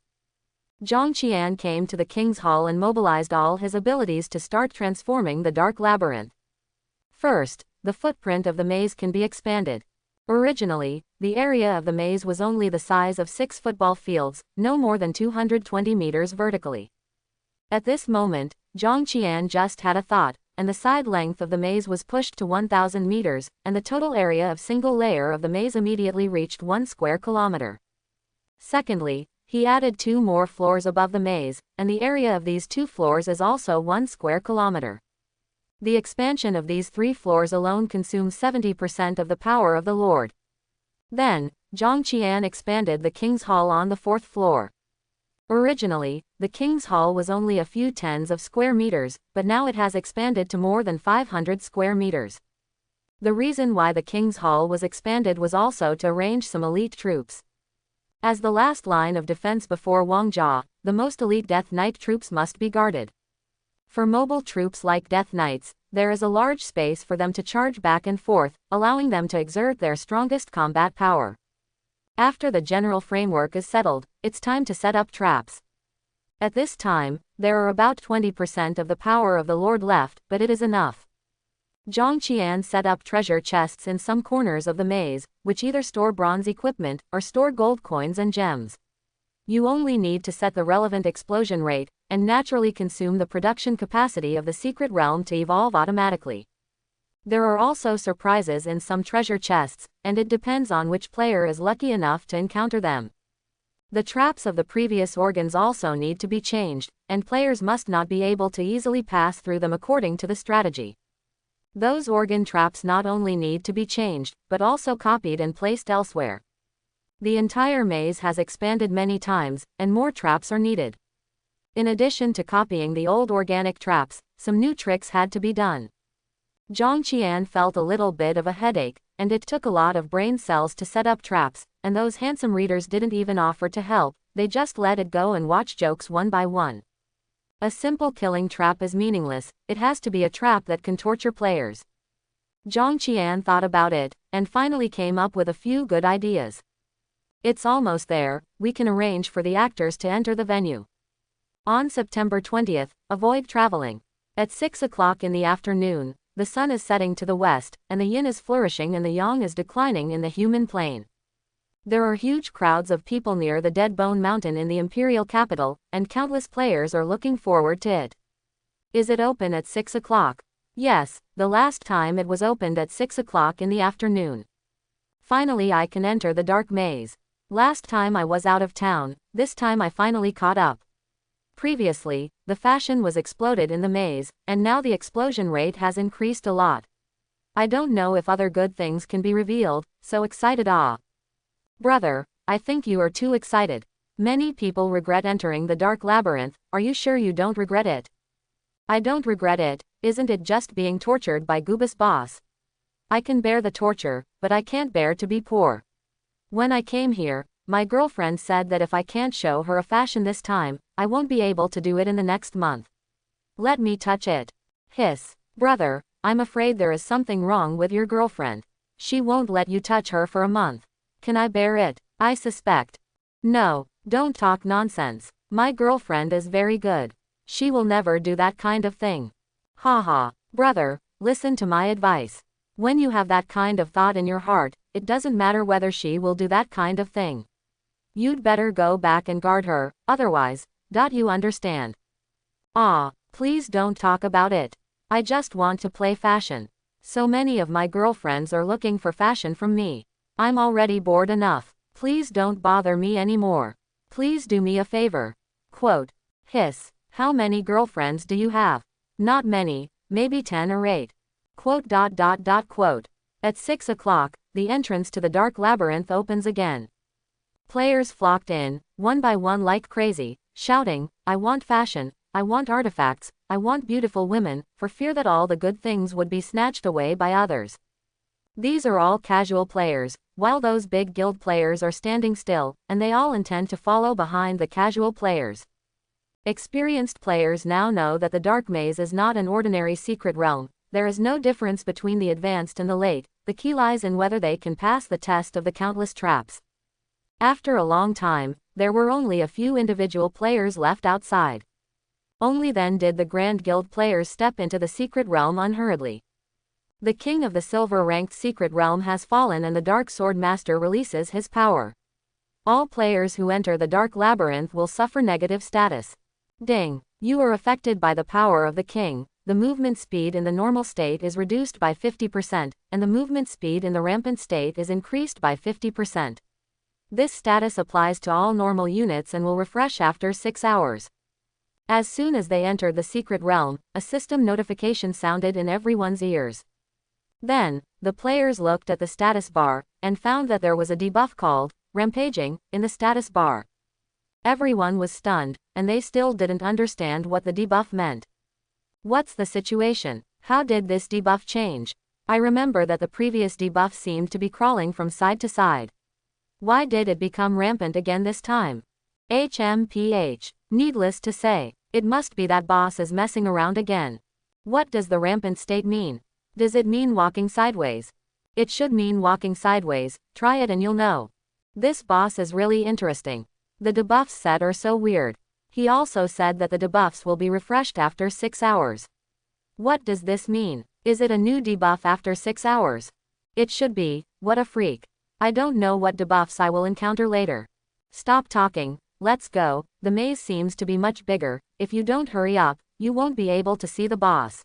Zhongqian came to the King's Hall and mobilized all his abilities to start transforming the Dark Labyrinth. First, the footprint of the maze can be expanded. Originally, the area of the maze was only the size of 6 football fields, no more than 220 meters vertically. At this moment, Zhongqian just had a thought, and the side length of the maze was pushed to 1,000 meters, and the total area of single layer of the maze immediately reached 1 square kilometer. Secondly, he added 2 more floors above the maze, and the area of these 2 floors is also 1 square kilometer. The expansion of these 3 floors alone consumes 70% of the power of the Lord. Then, Zhongqian expanded the King's Hall on the 4th floor. Originally, the King's Hall was only a few tens of square meters, but now it has expanded to more than 500 square meters. The reason why the King's Hall was expanded was also to arrange some elite troops. As the last line of defense before Wangjia, the most elite Death Knight troops must be guarded. For mobile troops like Death Knights, there is a large space for them to charge back and forth, allowing them to exert their strongest combat power. After the general framework is settled, it's time to set up traps. At this time, there are about 20% of the power of the Lord left, but it is enough. Zhongqian set up treasure chests in some corners of the maze, which either store bronze equipment or store gold coins and gems. You only need to set the relevant explosion rate, and naturally consume the production capacity of the secret realm to evolve automatically. There are also surprises in some treasure chests, and it depends on which player is lucky enough to encounter them. The traps of the previous organs also need to be changed, and players must not be able to easily pass through them according to the strategy. Those organ traps not only need to be changed, but also copied and placed elsewhere. The entire maze has expanded many times, and more traps are needed. In addition to copying the old organic traps, some new tricks had to be done. Zhongqian felt a little bit of a headache, and it took a lot of brain cells to set up traps, and those handsome readers didn't even offer to help, they just let it go and watch jokes one by one. A simple killing trap is meaningless, it has to be a trap that can torture players. Zhongqian thought about it, and finally came up with a few good ideas. It's almost there, we can arrange for the actors to enter the venue. On September 20th, avoid traveling. At 6 o'clock in the afternoon, the sun is setting to the west, and the yin is flourishing and the yang is declining in the human plane. There are huge crowds of people near the Dead Bone Mountain in the imperial capital, and countless players are looking forward to it. Is it open at 6 o'clock? Yes, the last time it was opened at 6 o'clock in the afternoon. Finally I can enter the dark maze. Last time I was out of town, this time I finally caught up. Previously, the fashion was exploded in the maze, and now the explosion rate has increased a lot. I don't know if other good things can be revealed, so excited ah. Brother, I think you are too excited. Many people regret entering the Dark Labyrinth, are you sure you don't regret it? I don't regret it, isn't it just being tortured by Goobus Boss? I can bear the torture, but I can't bear to be poor. When I came here, my girlfriend said that if I can't show her a fashion this time, I won't be able to do it in the next month. Let me touch it. Hiss. Brother, I'm afraid there is something wrong with your girlfriend. She won't let you touch her for a month. Can I bear it? I suspect. No, don't talk nonsense. My girlfriend is very good. She will never do that kind of thing. Ha ha. Brother, listen to my advice. When you have that kind of thought in your heart, it doesn't matter whether she will do that kind of thing. You'd better go back and guard her, otherwise, you understand? Ah, please don't talk about it. I just want to play fashion. So many of my girlfriends are looking for fashion from me. I'm already bored enough. Please don't bother me anymore. Please do me a favor. Quote. Hiss. How many girlfriends do you have? Not many, maybe 10 or 8. Quote. Quote. At 6 o'clock, the entrance to the Dark Labyrinth opens again. Players flocked in, one by one like crazy, shouting, "I want fashion, I want artifacts, I want beautiful women," for fear that all the good things would be snatched away by others. These are all casual players, while those big guild players are standing still, and they all intend to follow behind the casual players. Experienced players now know that the Dark Maze is not an ordinary secret realm. There is no difference between the advanced and the late, the key lies in whether they can pass the test of the countless traps. After a long time, there were only a few individual players left outside. Only then did the Grand Guild players step into the secret realm unhurriedly. The king of the silver-ranked secret realm has fallen and the Dark Sword Master releases his power. All players who enter the Dark Labyrinth will suffer negative status. Ding! You are affected by the power of the king. The movement speed in the normal state is reduced by 50%, and the movement speed in the rampant state is increased by 50%. This status applies to all normal units and will refresh after 6 hours. As soon as they entered the secret realm, a system notification sounded in everyone's ears. Then, the players looked at the status bar, and found that there was a debuff called Rampaging in the status bar. Everyone was stunned, and they still didn't understand what the debuff meant. What's the situation? How did this debuff change? I remember that the previous debuff seemed to be crawling from side to side. Why did it become rampant again this time? HMPH. Needless to say, it must be that boss is messing around again. What does the rampant state mean? Does it mean walking sideways? It should mean walking sideways. Try it and you'll know. This boss is really interesting. The debuffs said are so weird. He also said that the debuffs will be refreshed after 6 hours. What does this mean? Is it a new debuff after 6 hours? It should be. What a freak. I don't know what debuffs I will encounter later. Stop talking, let's go. The maze seems to be much bigger. If you don't hurry up, you won't be able to see the boss.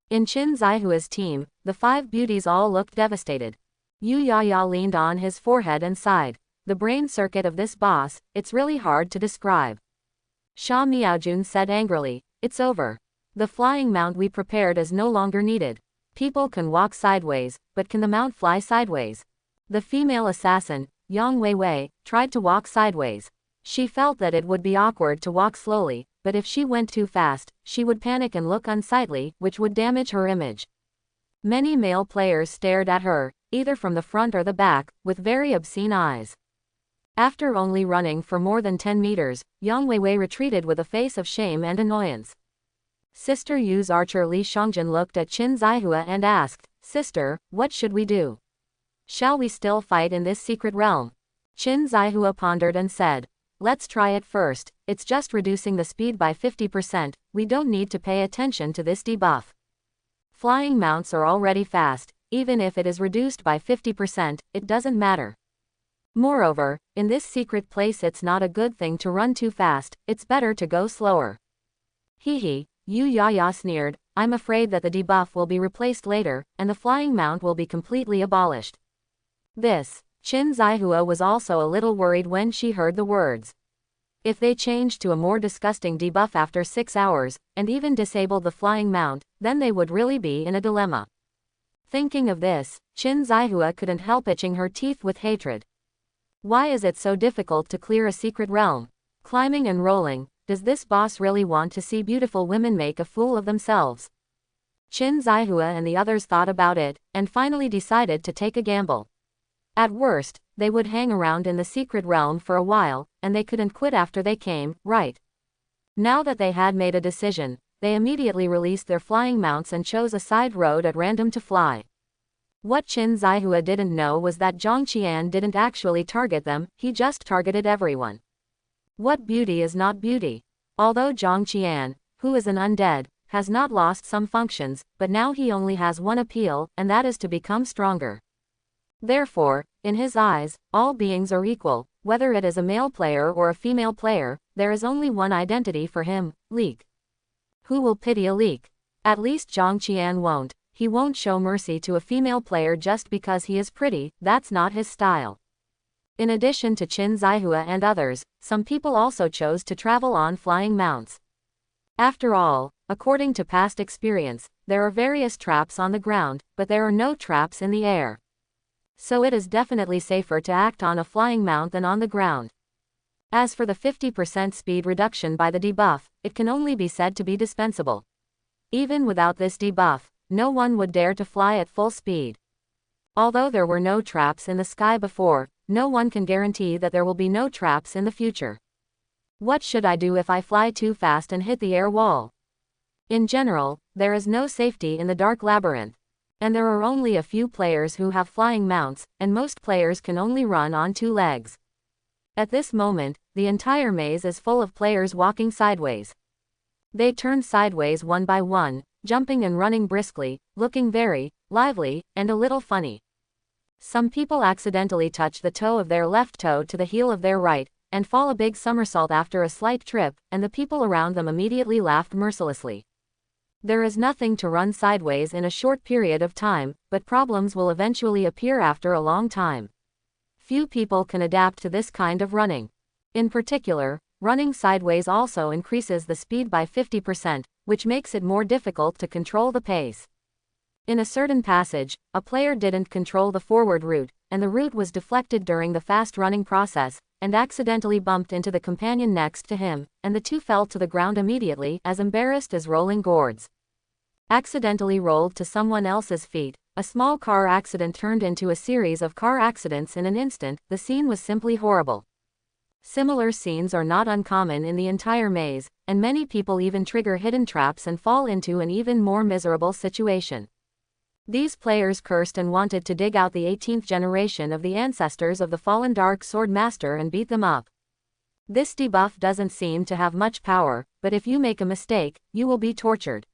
In Qin Zaihua's team, the 5 beauties all looked devastated. Yu Yaya leaned on his forehead and sighed. The brain circuit of this boss, it's really hard to describe. Sha Miaojun said angrily, "It's over. The flying mount we prepared is no longer needed. People can walk sideways, but can the mount fly sideways?" The female assassin, Yang Weiwei, tried to walk sideways. She felt that it would be awkward to walk slowly, but if she went too fast, she would panic and look unsightly, which would damage her image. Many male players stared at her, either from the front or the back, with very obscene eyes. After only running for more than 10 meters, Yang Weiwei retreated with a face of shame and annoyance. Sister Yu's archer Li Xiangjun looked at Qin Zaihua and asked, "Sister, what should we do? Shall we still fight in this secret realm?" Qin Zaihua pondered and said, "Let's try it first. It's just reducing the speed by 50%, we don't need to pay attention to this debuff. Flying mounts are already fast, even if it is reduced by 50%, it doesn't matter. Moreover, in this secret place it's not a good thing to run too fast, it's better to go slower." Hee, Yu Yaya sneered, "I'm afraid that the debuff will be replaced later, and the flying mount will be completely abolished." Qin Zaihua was also a little worried when she heard the words. If they changed to a more disgusting debuff after 6 hours, and even disabled the flying mount, then they would really be in a dilemma. Thinking of this, Qin Zaihua couldn't help itching her teeth with hatred. Why is it so difficult to clear a secret realm? Climbing and rolling, does this boss really want to see beautiful women make a fool of themselves? Qin Zaihua and the others thought about it, and finally decided to take a gamble. At worst, they would hang around in the secret realm for a while, and they couldn't quit after they came, right? Now that they had made a decision, they immediately released their flying mounts and chose a side road at random to fly. What Qin Zaihua didn't know was that Zhang Qian didn't actually target them, he just targeted everyone. What beauty is not beauty? Although Zhang Qian, who is an undead, has not lost some functions, but now he only has one appeal, and that is to become stronger. Therefore, in his eyes, all beings are equal, whether it is a male player or a female player, there is only one identity for him, leek. Who will pity a leek? At least Zhang Qian won't. He won't show mercy to a female player just because he is pretty, that's not his style. In addition to Qin Zaihua and others, some people also chose to travel on flying mounts. After all, according to past experience, there are various traps on the ground, but there are no traps in the air. So it is definitely safer to act on a flying mount than on the ground. As for the 50% speed reduction by the debuff, it can only be said to be dispensable. Even without this debuff, no one would dare to fly at full speed. Although there were no traps in the sky before, no one can guarantee that there will be no traps in the future. What should I do if I fly too fast and hit the air wall? In general, there is no safety in the dark labyrinth. And there are only a few players who have flying mounts, and most players can only run on 2 legs. At this moment, the entire maze is full of players walking sideways. They turn sideways one by one, jumping and running briskly, looking very lively and a little funny. Some people accidentally touch the toe of their left toe to the heel of their right, and fall a big somersault after a slight trip, and the people around them immediately laugh mercilessly. There is nothing to run sideways in a short period of time, but problems will eventually appear after a long time. Few people can adapt to this kind of running. In particular, running sideways also increases the speed by 50%, which makes it more difficult to control the pace. In a certain passage, a player didn't control the forward route, and the route was deflected during the fast running process, and accidentally bumped into the companion next to him, and the two fell to the ground immediately, as embarrassed as rolling gourds. Accidentally rolled to someone else's feet, a small car accident turned into a series of car accidents in an instant. The scene was simply horrible. Similar scenes are not uncommon in the entire maze, and many people even trigger hidden traps and fall into an even more miserable situation. These players cursed and wanted to dig out the 18th generation of the ancestors of the fallen Dark Sword Master and beat them up. This debuff doesn't seem to have much power, but if you make a mistake, you will be tortured.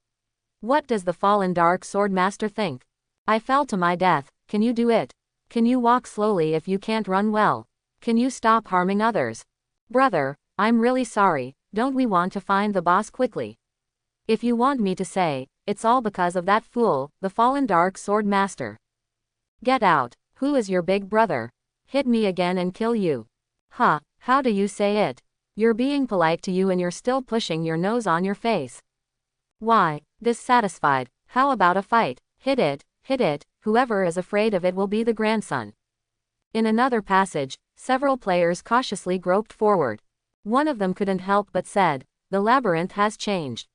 What does the fallen Dark Sword Master think? I fell to my death. Can you do it? Can you walk slowly if you can't run well? Can you stop harming others? Brother, I'm really sorry, don't we want to find the boss quickly? If you want me to say, it's all because of that fool, the fallen Dark Sword Master. Get out. Who is your big brother? Hit me again and kill you. Huh, how do you say it? You're being polite to you and you're still pushing your nose on your face. Why, dissatisfied, how about a fight? Hit it, whoever is afraid of it will be the grandson. In another passage, several players cautiously groped forward. One of them couldn't help but said, the labyrinth has changed.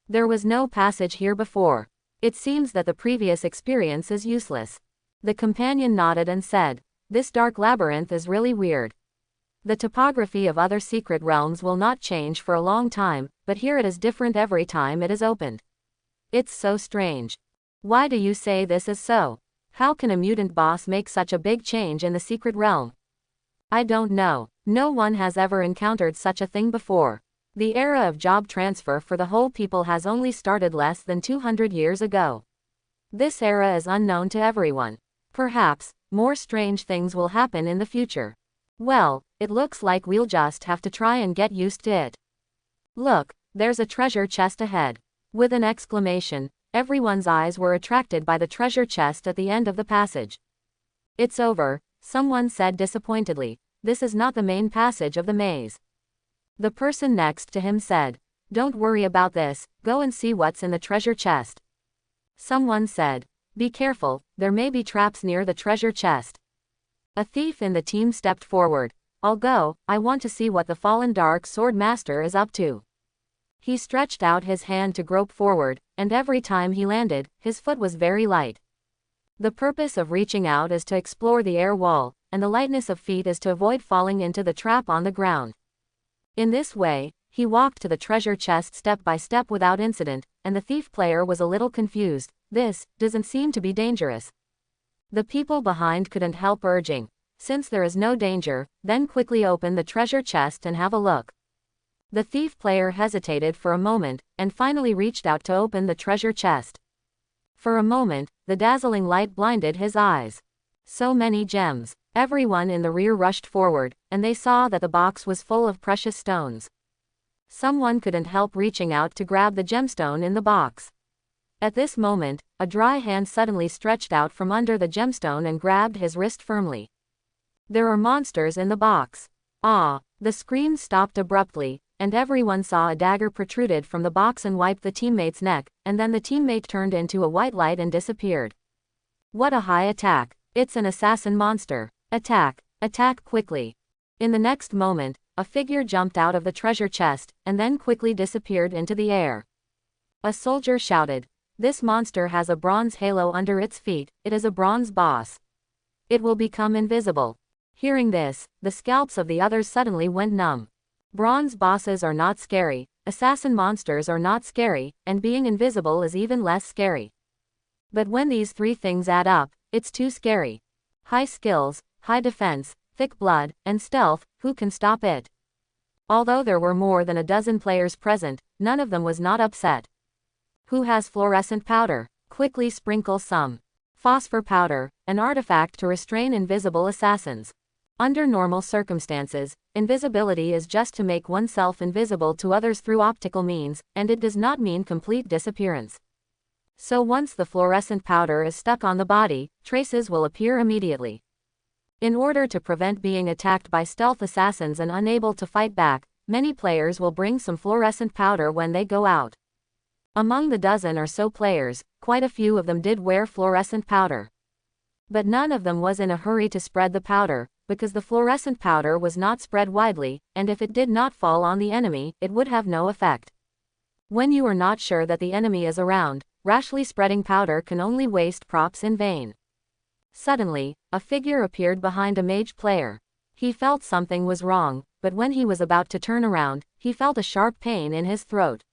There was no passage here before. It seems that the previous experience is useless. The companion nodded and said, this dark labyrinth is really weird. The topography of other secret realms will not change for a long time, but here it is different every time it is opened. It's so strange. Why do you say this is so? How can a mutant boss make such a big change in the secret realm? I don't know. No one has ever encountered such a thing before. The era of job transfer for the whole people has only started less than 200 years ago. This era is unknown to everyone. Perhaps, more strange things will happen in the future. Well, it looks like we'll just have to try and get used to it. Look, there's a treasure chest ahead. With an exclamation, everyone's eyes were attracted by the treasure chest at the end of the passage. It's over, someone said disappointedly. This is not the main passage of the maze. The person next to him said, don't worry about this, go and see what's in the treasure chest. Someone said, be careful, there may be traps near the treasure chest. A thief in the team stepped forward. I'll go, I want to see what the fallen Dark Sword Master is up to. He stretched out his hand to grope forward, and every time he landed, his foot was very light. The purpose of reaching out is to explore the air wall, and the lightness of feet is to avoid falling into the trap on the ground. In this way, he walked to the treasure chest step by step without incident, and the thief player was a little confused. This doesn't seem to be dangerous. The people behind couldn't help urging, since there is no danger, then quickly open the treasure chest and have a look. The thief player hesitated for a moment, and finally reached out to open the treasure chest. For a moment, the dazzling light blinded his eyes. So many gems. Everyone in the rear rushed forward, and they saw that the box was full of precious stones. Someone couldn't help reaching out to grab the gemstone in the box. At this moment, a dry hand suddenly stretched out from under the gemstone and grabbed his wrist firmly. There are monsters in the box. Ah! The scream stopped abruptly, and everyone saw a dagger protruded from the box and wiped the teammate's neck, and then the teammate turned into a white light and disappeared. What a high attack! It's an assassin monster. Attack! Attack quickly! In the next moment, a figure jumped out of the treasure chest, and then quickly disappeared into the air. A soldier shouted, "This monster has a bronze halo under its feet, it is a bronze boss. It will become invisible." Hearing this, the scalps of the others suddenly went numb. Bronze bosses are not scary, assassin monsters are not scary, and being invisible is even less scary. But when these three things add up, it's too scary. High skills, high defense, thick blood, and stealth, who can stop it? Although there were more than a dozen players present, none of them was not upset. Who has fluorescent powder? Quickly sprinkle some. Phosphor powder, an artifact to restrain invisible assassins. Under normal circumstances, invisibility is just to make oneself invisible to others through optical means, and it does not mean complete disappearance. So once the fluorescent powder is stuck on the body, traces will appear immediately. In order to prevent being attacked by stealth assassins and unable to fight back, many players will bring some fluorescent powder when they go out. Among the dozen or so players, quite a few of them did wear fluorescent powder. But none of them was in a hurry to spread the powder, because the fluorescent powder was not spread widely, and if it did not fall on the enemy, it would have no effect. When you are not sure that the enemy is around, rashly spreading powder can only waste props in vain. Suddenly, a figure appeared behind a mage player. He felt something was wrong, but when he was about to turn around, he felt a sharp pain in his throat.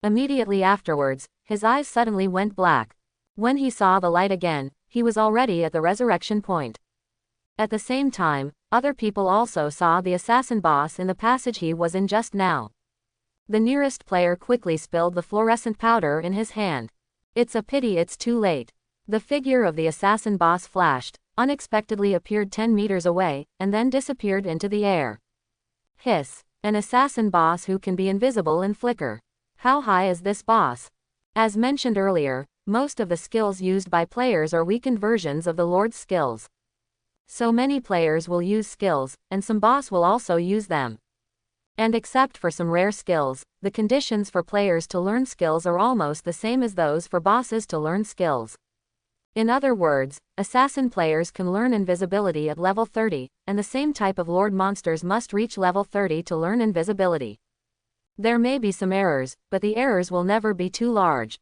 Immediately afterwards, his eyes suddenly went black. When he saw the light again, he was already at the resurrection point. At the same time, other people also saw the assassin boss in the passage he was in just now. The nearest player quickly spilled the fluorescent powder in his hand. It's a pity it's too late. The figure of the assassin boss flashed, unexpectedly appeared 10 meters away, and then disappeared into the air. Hiss. An assassin boss who can be invisible and flicker. How high is this boss? As mentioned earlier, most of the skills used by players are weakened versions of the Lord's skills. So many players will use skills, and some boss will also use them. And except for some rare skills, the conditions for players to learn skills are almost the same as those for bosses to learn skills. In other words, assassin players can learn invisibility at level 30, and the same type of Lord monsters must reach level 30 to learn invisibility. There may be some errors, but the errors will never be too large.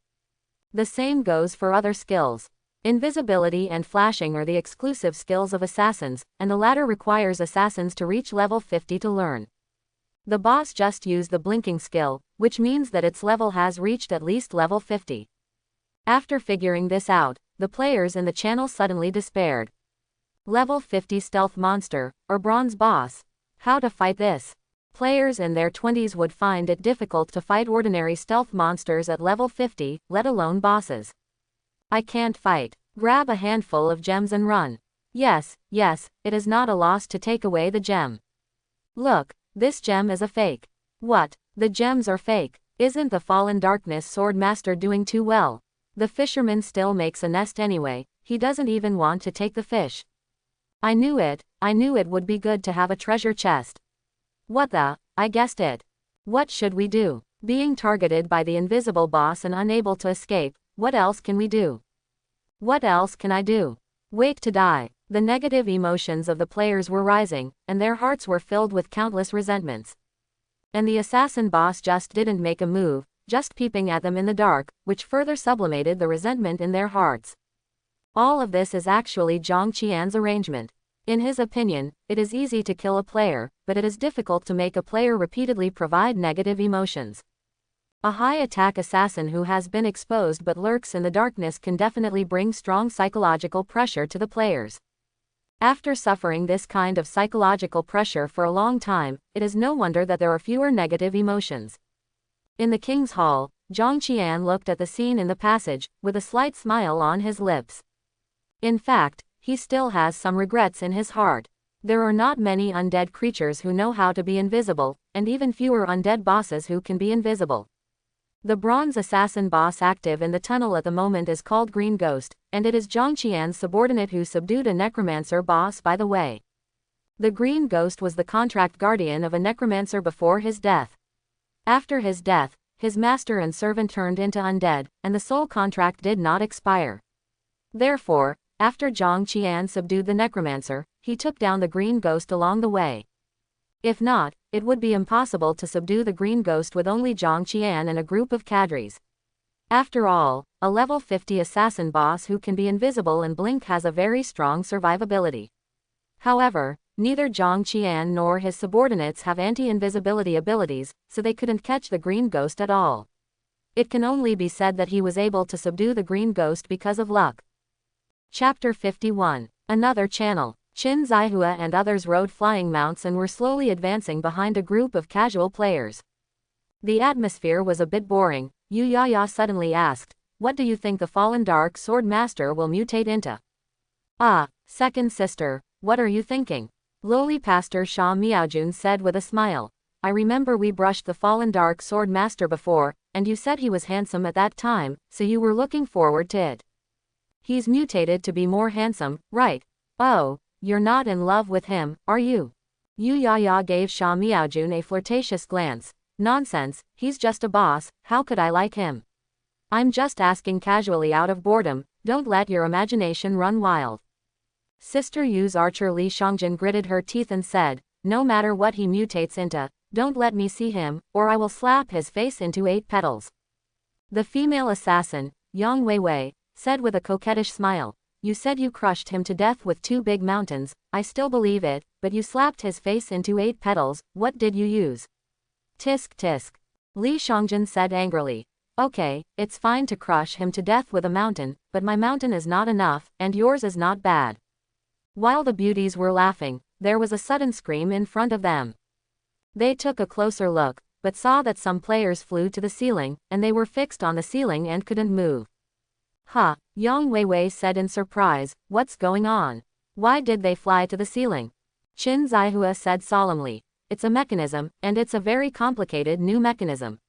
The same goes for other skills. Invisibility and flashing are the exclusive skills of assassins, and the latter requires assassins to reach level 50 to learn. The boss just used the blinking skill, which means that its level has reached at least level 50. After figuring this out, the players in the channel suddenly despaired. Level 50 stealth monster, or bronze boss. How to fight this? Players in their 20s would find it difficult to fight ordinary stealth monsters at level 50, let alone bosses. I can't fight. Grab a handful of gems and run. Yes, it is not a loss to take away the gem. Look, this gem is a fake. What? The gems are fake. Isn't the fallen darkness sword master doing too well? The fisherman still makes a nest anyway, he doesn't even want to take the fish. I knew it would be good to have a treasure chest. What the? I guessed it. What should we do? Being targeted by the invisible boss and unable to escape, what else can we do? What else can I do? Wait to die. The negative emotions of the players were rising, and their hearts were filled with countless resentments. And the assassin boss just didn't make a move, just peeping at them in the dark, which further sublimated the resentment in their hearts. All of this is actually Zhang Qian's arrangement. In his opinion, it is easy to kill a player, but it is difficult to make a player repeatedly provide negative emotions. A high attack assassin who has been exposed but lurks in the darkness can definitely bring strong psychological pressure to the players. After suffering this kind of psychological pressure for a long time, it is no wonder that there are fewer negative emotions. In the King's Hall, Zhang Qian looked at the scene in the passage, with a slight smile on his lips. In fact, he still has some regrets in his heart. There are not many undead creatures who know how to be invisible, and even fewer undead bosses who can be invisible. The bronze assassin boss active in the tunnel at the moment is called Green Ghost, and it is Zhang Qian's subordinate who subdued a necromancer boss by the way. The Green Ghost was the contract guardian of a necromancer before his death. After his death, his master and servant turned into undead, and the soul contract did not expire. Therefore, after Zhang Qian subdued the necromancer, he took down the Green Ghost along the way. If not, it would be impossible to subdue the green ghost with only Zhang Qian and a group of cadres. After all, a level 50 assassin boss who can be invisible and blink has a very strong survivability. However, neither Zhang Qian nor his subordinates have anti-invisibility abilities, so they couldn't catch the green ghost at all. It can only be said that he was able to subdue the green ghost because of luck. Chapter 51. Another channel. Qin Zihua and others rode flying mounts and were slowly advancing behind a group of casual players. The atmosphere was a bit boring. Yu Yaya suddenly asked, "What do you think the fallen Dark Sword Master will mutate into?" "Ah, second sister, what are you thinking?" Lowly Pastor Sha Miaojun said with a smile. "I remember we brushed the fallen Dark Sword Master before, and you said he was handsome at that time, so you were looking forward to it. He's mutated to be more handsome, right? Oh, you're not in love with him, are you?" Yu Yaya gave Sha Miaojun a flirtatious glance. "Nonsense, he's just a boss, how could I like him? I'm just asking casually out of boredom, don't let your imagination run wild." Sister Yu's archer Li Xiangjin gritted her teeth and said, "No matter what he mutates into, don't let me see him, or I will slap his face into 8 petals." The female assassin, Yang Weiwei, said with a coquettish smile, "You said you crushed him to death with 2 big mountains, I still believe it, but you slapped his face into 8 petals, what did you use?" "Tisk tisk." Li Xiangjin said angrily. "Okay, it's fine to crush him to death with a mountain, but my mountain is not enough, and yours is not bad." While the beauties were laughing, there was a sudden scream in front of them. They took a closer look, but saw that some players flew to the ceiling, and they were fixed on the ceiling and couldn't move. "Huh," Yang Weiwei said in surprise, "what's going on? Why did they fly to the ceiling?" Qin Zihua said solemnly, "It's a mechanism, and it's a very complicated new mechanism."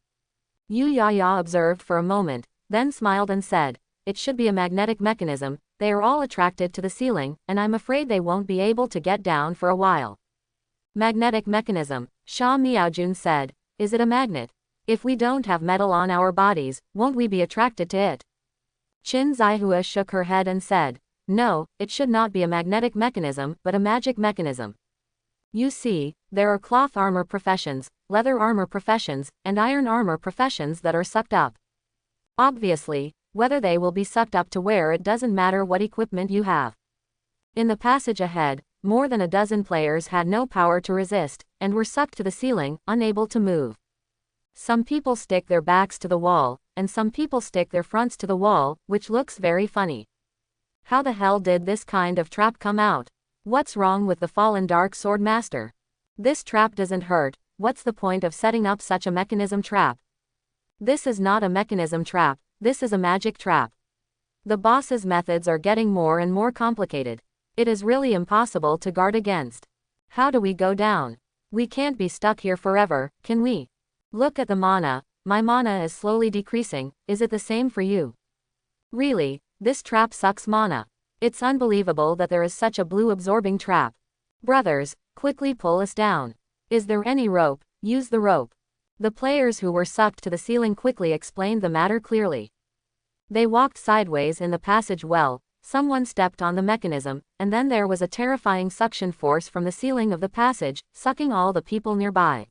Yu Yaya observed for a moment, then smiled and said, "It should be a magnetic mechanism, they are all attracted to the ceiling, and I'm afraid they won't be able to get down for a while." "Magnetic mechanism," Sha Miaojun said. "Is it a magnet? If we don't have metal on our bodies, won't we be attracted to it?" Qin Zihua shook her head and said, "No, it should not be a magnetic mechanism, but a magic mechanism. You see, there are cloth armor professions, leather armor professions, and iron armor professions that are sucked up. Obviously, whether they will be sucked up to where it doesn't matter what equipment you have." In the passage ahead, more than a dozen players had no power to resist, and were sucked to the ceiling, unable to move. Some people stick their backs to the wall, and some people stick their fronts to the wall, which looks very funny. How the hell did this kind of trap come out? What's wrong with the fallen Dark Sword Master? This trap doesn't hurt, what's the point of setting up such a mechanism trap? This is not a mechanism trap, this is a magic trap. The boss's methods are getting more and more complicated. It is really impossible to guard against. How do we go down? We can't be stuck here forever, can we? Look at the mana, my mana is slowly decreasing, is it the same for you? Really, this trap sucks mana. It's unbelievable that there is such a blue absorbing trap. Brothers, quickly pull us down. Is there any rope? Use the rope. The players who were sucked to the ceiling quickly explained the matter clearly. They walked sideways in the passage well, someone stepped on the mechanism, and then there was a terrifying suction force from the ceiling of the passage, sucking all the people nearby.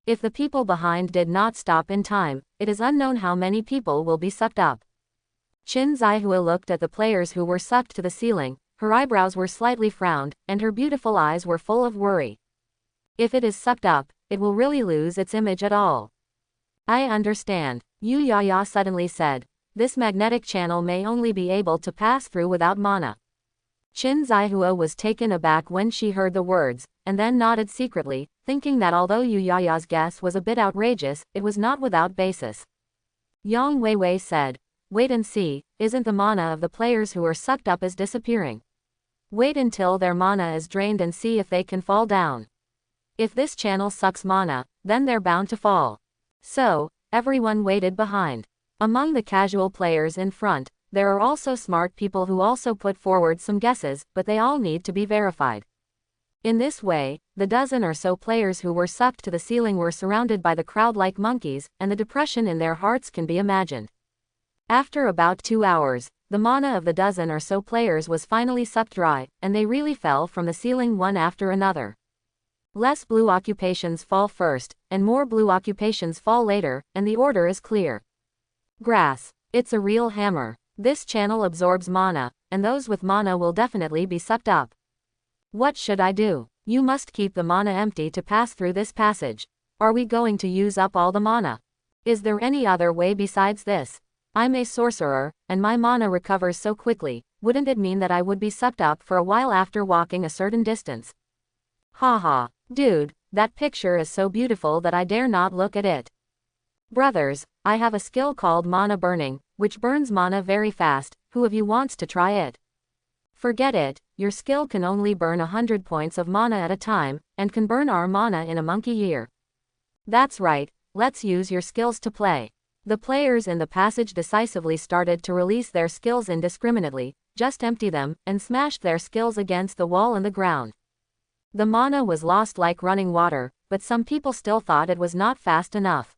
If the people behind did not stop in time, it is unknown how many people will be sucked up. Qin Zihua looked at the players who were sucked to the ceiling, her eyebrows were slightly frowned, and her beautiful eyes were full of worry. If it is sucked up, it will really lose its image at all. I understand, Yu Yaya suddenly said. This magnetic channel may only be able to pass through without mana. Qin Zihua was taken aback when she heard the words, and then nodded secretly, thinking that although Yu Yaya's guess was a bit outrageous, it was not without basis. Yang Weiwei said, "Wait and see, isn't the mana of the players who are sucked up is disappearing? Wait until their mana is drained and see if they can fall down. If this channel sucks mana, then they're bound to fall." So, everyone waited behind. Among the casual players in front, there are also smart people who also put forward some guesses, but they all need to be verified. In this way, the dozen or so players who were sucked to the ceiling were surrounded by the crowd like monkeys, and the depression in their hearts can be imagined. After about 2 hours, the mana of the dozen or so players was finally sucked dry, and they really fell from the ceiling one after another. Less blue occupations fall first, and more blue occupations fall later, and the order is clear. Grass. It's a real hammer. This channel absorbs mana, and those with mana will definitely be sucked up. What should I do? You must keep the mana empty to pass through this passage. Are we going to use up all the mana? Is there any other way besides this? I'm a sorcerer, and my mana recovers so quickly, wouldn't it mean that I would be sucked up for a while after walking a certain distance? Haha, dude, that picture is so beautiful that I dare not look at it. Brothers, I have a skill called mana burning, which burns mana very fast. Who of you wants to try it? Forget it, your skill can only burn 100 points of mana at a time, and can burn our mana in a monkey year. That's right, let's use your skills to play. The players in the passage decisively started to release their skills indiscriminately, just empty them, and smashed their skills against the wall and the ground. The mana was lost like running water, but some people still thought it was not fast enough.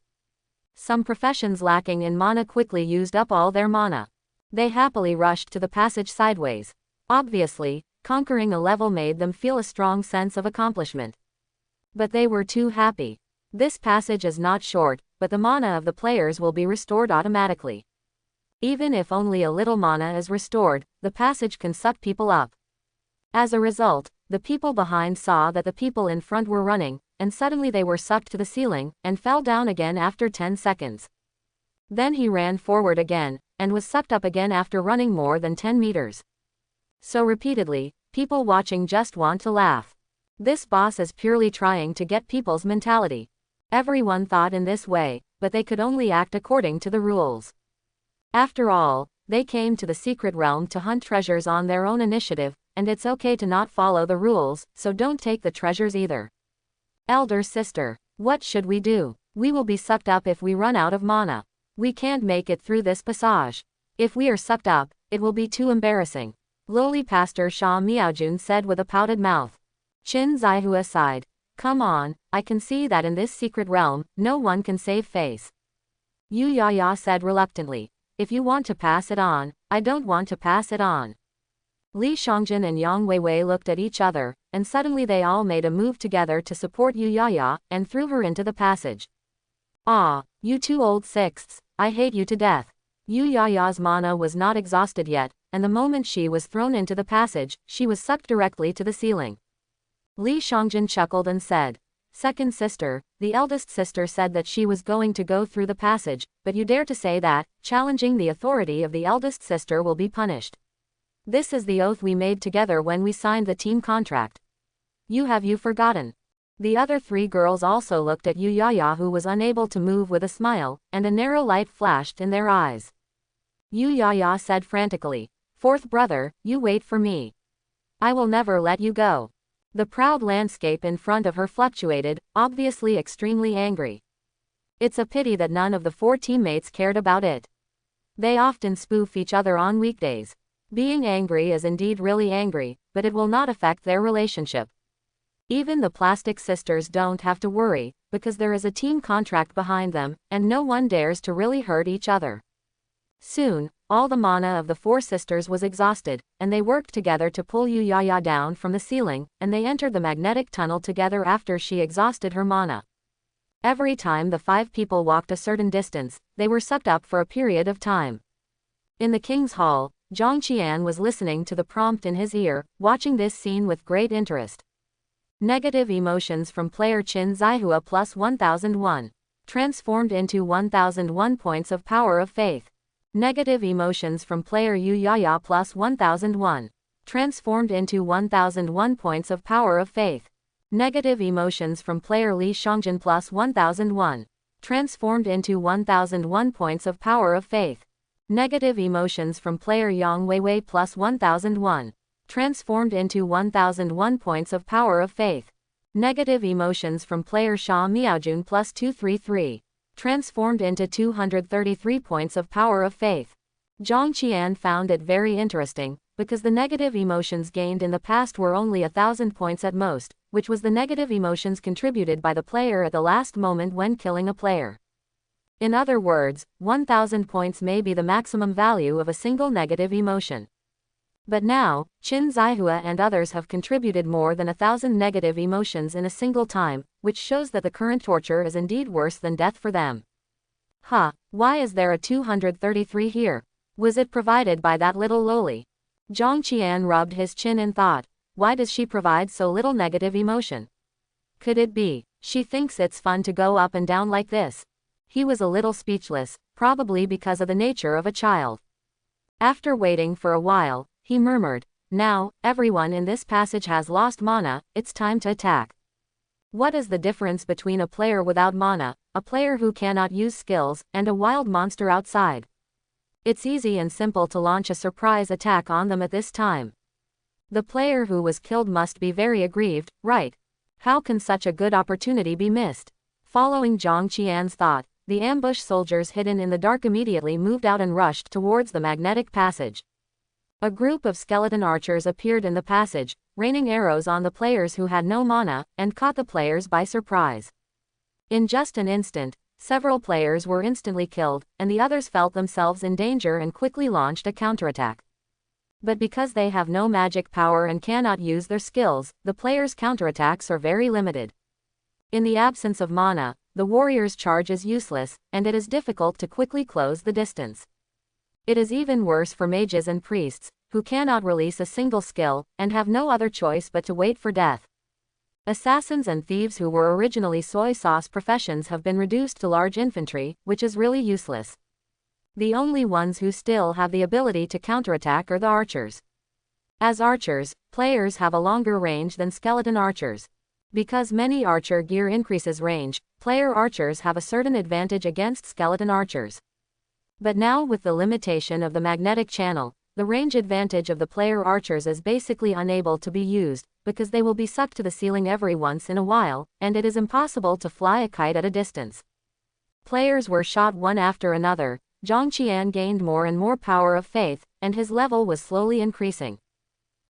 Some professions lacking in mana quickly used up all their mana. They happily rushed to the passage sideways. Obviously, conquering a level made them feel a strong sense of accomplishment. But they were too happy. This passage is not short, but the mana of the players will be restored automatically. Even if only a little mana is restored, the passage can suck people up. As a result, the people behind saw that the people in front were running, and suddenly they were sucked to the ceiling, and fell down again after 10 seconds. Then he ran forward again, and was sucked up again after running more than 10 meters. So repeatedly, people watching just want to laugh. This boss is purely trying to get people's mentality. Everyone thought in this way, but they could only act according to the rules. After all, they came to the secret realm to hunt treasures on their own initiative, and it's okay to not follow the rules, so don't take the treasures either. Elder sister, what should we do? We will be sucked up if we run out of mana. We can't make it through this passage. If we are sucked up, it will be too embarrassing. Lowly Pastor Sha Miaojun said with a pouted mouth. Qin Zihua sighed. Come on, I can see that in this secret realm, no one can save face. Yu Yaya said reluctantly. If you want to pass it on, I don't want to pass it on. Li Xiangjin and Yang Weiwei looked at each other, and suddenly they all made a move together to support Yu Yaya, and threw her into the passage. Ah, you two old sixths, I hate you to death. Yu Yaya's mana was not exhausted yet, and the moment she was thrown into the passage, she was sucked directly to the ceiling. Li Xiangjin chuckled and said, Second sister, the eldest sister said that she was going to go through the passage, but you dare to say that, challenging the authority of the eldest sister will be punished. This is the oath we made together when we signed the team contract. Have you forgotten? The other three girls also looked at Yu Yaya, who was unable to move, with a smile, and a narrow light flashed in their eyes. Yu Yaya said frantically, Fourth brother, you wait for me. I will never let you go. The proud landscape in front of her fluctuated, obviously extremely angry. It's a pity that none of the four teammates cared about it. They often spoof each other on weekdays. Being angry is indeed really angry, but it will not affect their relationship. Even the plastic sisters don't have to worry, because there is a team contract behind them, and no one dares to really hurt each other. Soon, all the mana of the four sisters was exhausted, and they worked together to pull Yu Yaya down from the ceiling, and they entered the magnetic tunnel together after she exhausted her mana. Every time the five people walked a certain distance, they were sucked up for a period of time. In the king's hall, Zhang Qian was listening to the prompt in his ear, watching this scene with great interest. Negative emotions from player Qin Zihua plus 1001. Transformed into 1001 points of power of faith. Negative emotions from player Yu Yaya plus 1001. Transformed into 1001 points of power of faith. Negative emotions from player Li Xiangjin plus 1001. Transformed into 1001 points of power of faith. Negative emotions from player Yang Weiwei plus 1001. Transformed into 1001 points of power of faith. Negative emotions from player Sha Miaojun plus 233. Transformed into 233 points of power of faith. Zhang Qian found it very interesting, because the negative emotions gained in the past were only 1,000 points at most, which was the negative emotions contributed by the player at the last moment when killing a player. In other words, 1,000 points may be the maximum value of a single negative emotion. But now, Qin Zihua and others have contributed more than 1,000 negative emotions in a single time, which shows that the current torture is indeed worse than death for them. Why is there a 233 here? Was it provided by that little loli? Zhang Qian rubbed his chin and thought, why does she provide so little negative emotion? Could it be, she thinks it's fun to go up and down like this? He was a little speechless, probably because of the nature of a child. After waiting for a while, he murmured, now, everyone in this passage has lost mana, it's time to attack. What is the difference between a player without mana, a player who cannot use skills, and a wild monster outside? It's easy and simple to launch a surprise attack on them at this time. The player who was killed must be very aggrieved, right? How can such a good opportunity be missed? Following Zhang Qian's thought, the ambush soldiers hidden in the dark immediately moved out and rushed towards the magnetic passage. A group of skeleton archers appeared in the passage, raining arrows on the players who had no mana, and caught the players by surprise. In just an instant, several players were instantly killed, and the others felt themselves in danger and quickly launched a counterattack. But because they have no magic power and cannot use their skills, the players' counterattacks are very limited. In the absence of mana, the warrior's charge is useless, and it is difficult to quickly close the distance. It is even worse for mages and priests, who cannot release a single skill, and have no other choice but to wait for death. Assassins and thieves who were originally soy sauce professions have been reduced to large infantry, which is really useless. The only ones who still have the ability to counterattack are the archers. As archers, players have a longer range than skeleton archers. Because many archer gear increases range, player archers have a certain advantage against skeleton archers. But now with the limitation of the magnetic channel, the range advantage of the player archers is basically unable to be used, because they will be sucked to the ceiling every once in a while, and it is impossible to fly a kite at a distance. Players were shot one after another. Zhang Qian gained more and more power of faith, and his level was slowly increasing.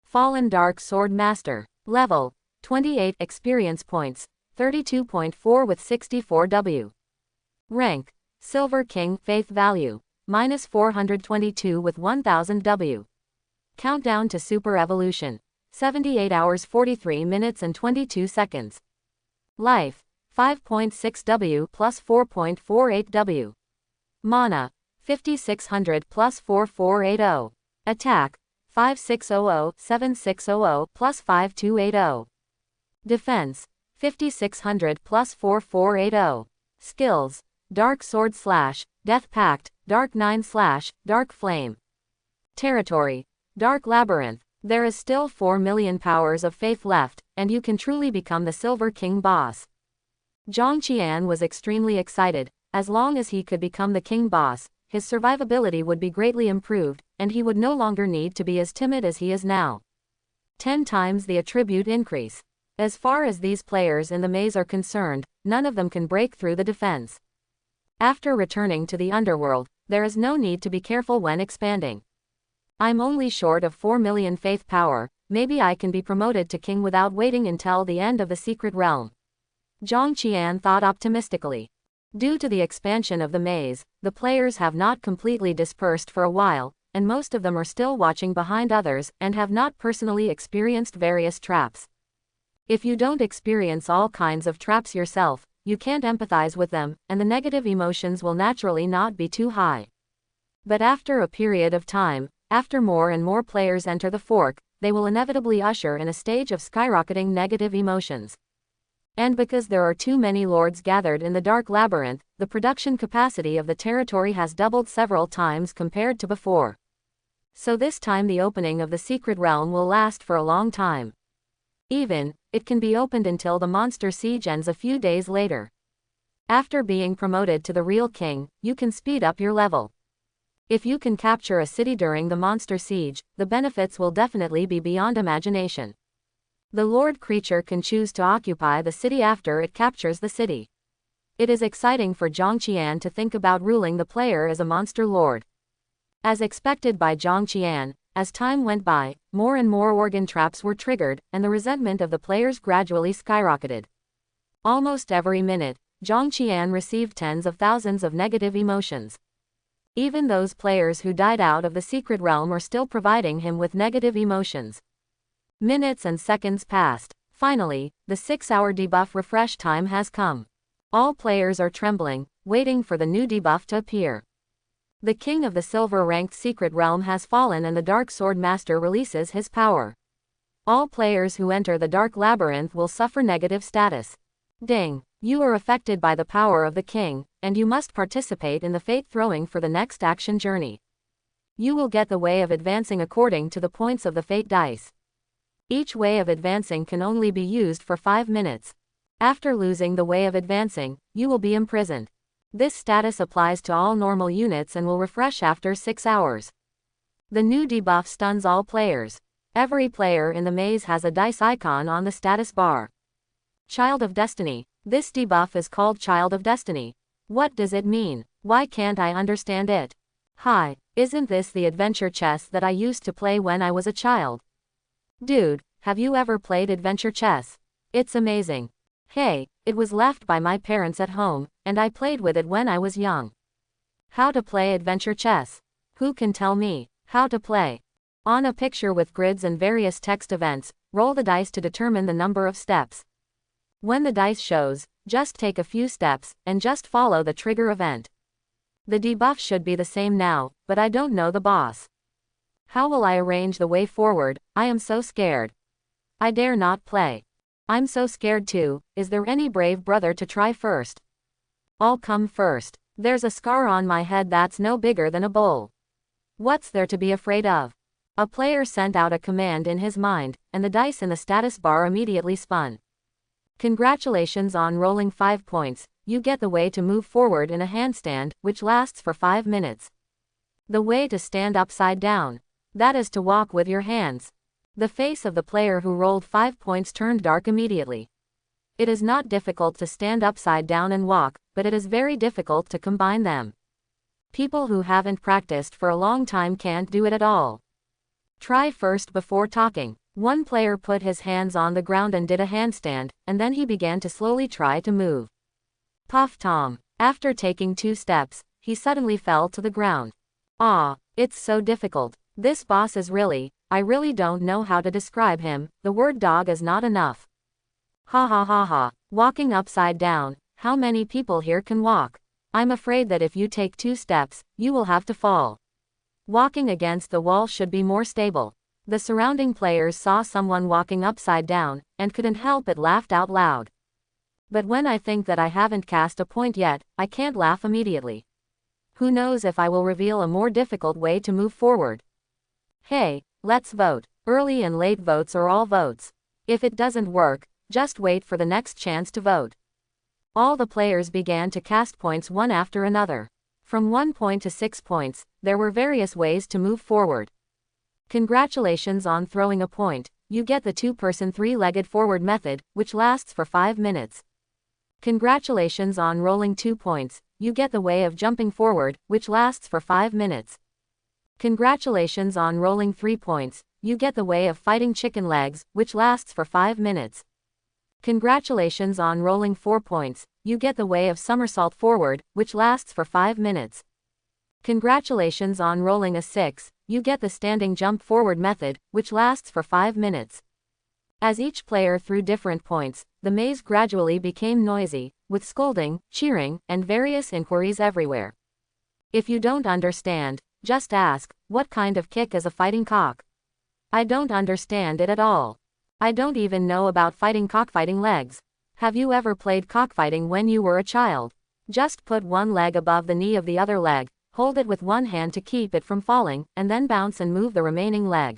Fallen Dark Sword Master. Level 28 experience points, 32.4 with 64 W. Rank Silver King. Faith value -422 with 1000 W. Countdown to Super Evolution 78 hours 43 minutes and 22 seconds. Life 5.6 W plus 4.48 W. Mana 5600 plus 4480. Attack 5600-7600 plus 5280. Defense 5600 plus 4480. Skills Dark Sword Slash, Death Pact, Dark 9 Slash, Dark Flame. Territory Dark Labyrinth. There is still 4 million powers of faith left, and you can truly become the Silver King boss. Zhang Qian was extremely excited. As long as he could become the king boss, his survivability would be greatly improved, and he would no longer need to be as timid as he is now. 10 times the attribute increase. As far as these players in the maze are concerned, none of them can break through the defense. After returning to the underworld, there is no need to be careful when expanding. I'm only short of 4 million faith power, maybe I can be promoted to king without waiting until the end of the secret realm. Zhang Qian thought optimistically. Due to the expansion of the maze, the players have not completely dispersed for a while, and most of them are still watching behind others and have not personally experienced various traps. If you don't experience all kinds of traps yourself, you can't empathize with them, and the negative emotions will naturally not be too high. But after a period of time, after more and more players enter the fork, they will inevitably usher in a stage of skyrocketing negative emotions. And because there are too many lords gathered in the Dark Labyrinth, the production capacity of the territory has doubled several times compared to before. So this time the opening of the secret realm will last for a long time. Even, it can be opened until the monster siege ends a few days later. After being promoted to the real king, you can speed up your level. If you can capture a city during the monster siege, the benefits will definitely be beyond imagination. The Lord creature can choose to occupy the city after it captures the city. It is exciting for Zhang Qian to think about ruling the player as a monster lord. As expected by Zhang Qian, as time went by, more and more organ traps were triggered, and the resentment of the players gradually skyrocketed. Almost every minute, Zhang Qian received tens of thousands of negative emotions. Even those players who died out of the secret realm are still providing him with negative emotions. Minutes and seconds passed. Finally, the 6-hour debuff refresh time has come. All players are trembling, waiting for the new debuff to appear. The king of the silver-ranked secret realm has fallen and the Dark Sword Master releases his power. All players who enter the Dark Labyrinth will suffer negative status. Ding! You are affected by the power of the king, and you must participate in the fate throwing for the next action journey. You will get the way of advancing according to the points of the fate dice. Each way of advancing can only be used for 5 minutes. After losing the way of advancing, you will be imprisoned. This status applies to all normal units and will refresh after 6 hours. The new debuff stuns all players. Every player in the maze has a dice icon on the status bar. Child of Destiny. This debuff is called Child of Destiny. What does it mean? Why can't I understand it? Hi, isn't this the adventure chess that I used to play when I was a child? Dude, have you ever played adventure chess? It's amazing. Hey, it was left by my parents at home, and I played with it when I was young. How to play adventure chess? Who can tell me how to play? On a picture with grids and various text events, roll the dice to determine the number of steps. When the dice shows, just take a few steps, and just follow the trigger event. The debuff should be the same now, but I don't know the boss. How will I arrange the way forward? I am so scared. I dare not play. I'm so scared too. Is there any brave brother to try first? I'll come first. There's a scar on my head that's no bigger than a bowl. What's there to be afraid of? A player sent out a command in his mind, and the dice in the status bar immediately spun. Congratulations on rolling 5 points, you get the way to move forward in a handstand, which lasts for 5 minutes. The way to stand upside down. That is to walk with your hands. The face of the player who rolled 5 points turned dark immediately. It is not difficult to stand upside down and walk, but it is very difficult to combine them. People who haven't practiced for a long time can't do it at all. Try first before talking. One player put his hands on the ground and did a handstand, and then he began to slowly try to move. Puff Tom. After taking 2 steps, he suddenly fell to the ground. Ah, it's so difficult. This boss is I really don't know how to describe him, the word dog is not enough. Ha ha ha ha. Walking upside down, how many people here can walk? I'm afraid that if you take 2 steps, you will have to fall. Walking against the wall should be more stable. The surrounding players saw someone walking upside down, and couldn't help but laughed out loud. But when I think that I haven't cast a point yet, I can't laugh immediately. Who knows if I will reveal a more difficult way to move forward. Hey, let's vote. Early and late votes are all votes. If it doesn't work, just wait for the next chance to vote. All the players began to cast points one after another. From 1 point to 6 points, there were various ways to move forward. Congratulations on throwing a point, you get the 2-person 3-legged forward method, which lasts for 5 minutes. Congratulations on rolling 2 points, you get the way of jumping forward, which lasts for 5 minutes. Congratulations on rolling 3 points, you get the way of fighting chicken legs, which lasts for 5 minutes. Congratulations on rolling 4 points, you get the way of somersault forward, which lasts for 5 minutes. Congratulations on rolling a 6, you get the standing jump forward method, which lasts for 5 minutes. As each player threw different points, the maze gradually became noisy, with scolding, cheering, and various inquiries everywhere. If you don't understand, just ask, what kind of kick is a fighting cock? I don't understand it at all. I don't even know about fighting cockfighting legs. Have you ever played cockfighting when you were a child? Just put one leg above the knee of the other leg, hold it with one hand to keep it from falling, and then bounce and move the remaining leg.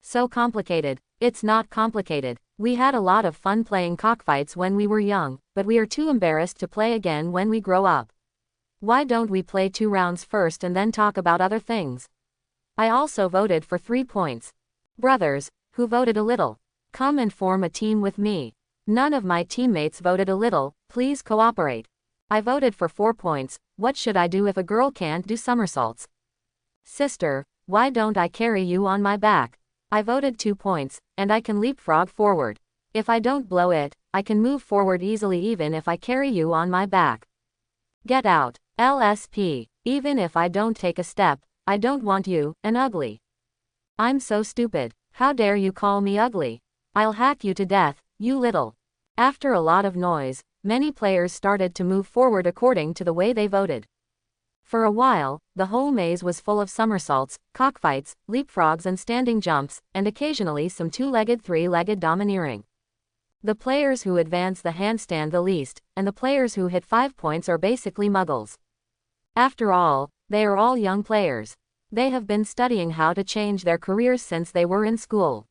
So complicated. It's not complicated. We had a lot of fun playing cockfights when we were young, but we are too embarrassed to play again when we grow up. Why don't we play 2 rounds first and then talk about other things? I also voted for 3 points. Brothers, who voted a little, come and form a team with me. None of my teammates voted a little, please cooperate. I voted for 4 points, what should I do if a girl can't do somersaults? Sister, why don't I carry you on my back? I voted 2 points, and I can leapfrog forward. If I don't blow it, I can move forward easily even if I carry you on my back. Get out. LSP. Even if I don't take a step, I don't want you, an ugly. I'm so stupid. How dare you call me ugly? I'll hack you to death, you little. After a lot of noise, many players started to move forward according to the way they voted. For a while, the whole maze was full of somersaults, cockfights, leapfrogs and standing jumps, and occasionally some two-legged, three-legged domineering. The players who advance the handstand the least, and the players who hit 5 points are basically muggles. After all, they are all young players. They have been studying how to change their careers since they were in school.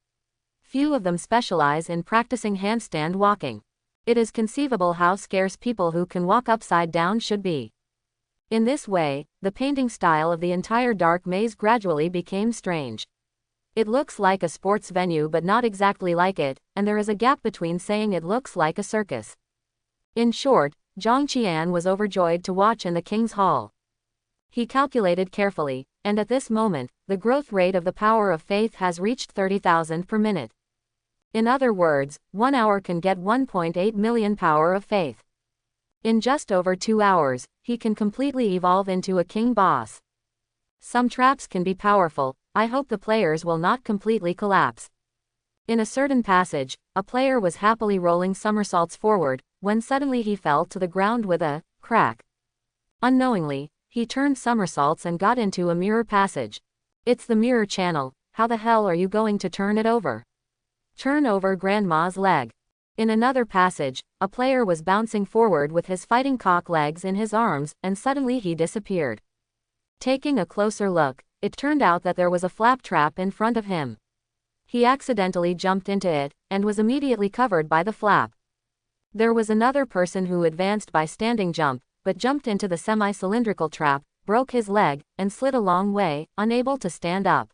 Few of them specialize in practicing handstand walking. It is conceivable how scarce people who can walk upside down should be. In this way, the painting style of the entire dark maze gradually became strange. It looks like a sports venue but not exactly like it, and there is a gap between saying it looks like a circus. In short, Zhang Qian was overjoyed to watch in the King's Hall. He calculated carefully, and at this moment, the growth rate of the power of faith has reached 30,000 per minute. In other words, 1 hour can get 1.8 million power of faith. In just over 2 hours, he can completely evolve into a king boss. Some traps can be powerful. I hope the players will not completely collapse. In a certain passage, a player was happily rolling somersaults forward, when suddenly he fell to the ground with a crack. Unknowingly, he turned somersaults and got into a mirror passage. It's the mirror channel. How the hell are you going to turn it over? Turn over grandma's leg. In another passage, a player was bouncing forward with his fighting cock legs in his arms, and suddenly he disappeared. Taking a closer look, it turned out that there was a flap trap in front of him. He accidentally jumped into it, and was immediately covered by the flap. There was another person who advanced by standing jump, but jumped into the semi-cylindrical trap, broke his leg, and slid a long way, unable to stand up.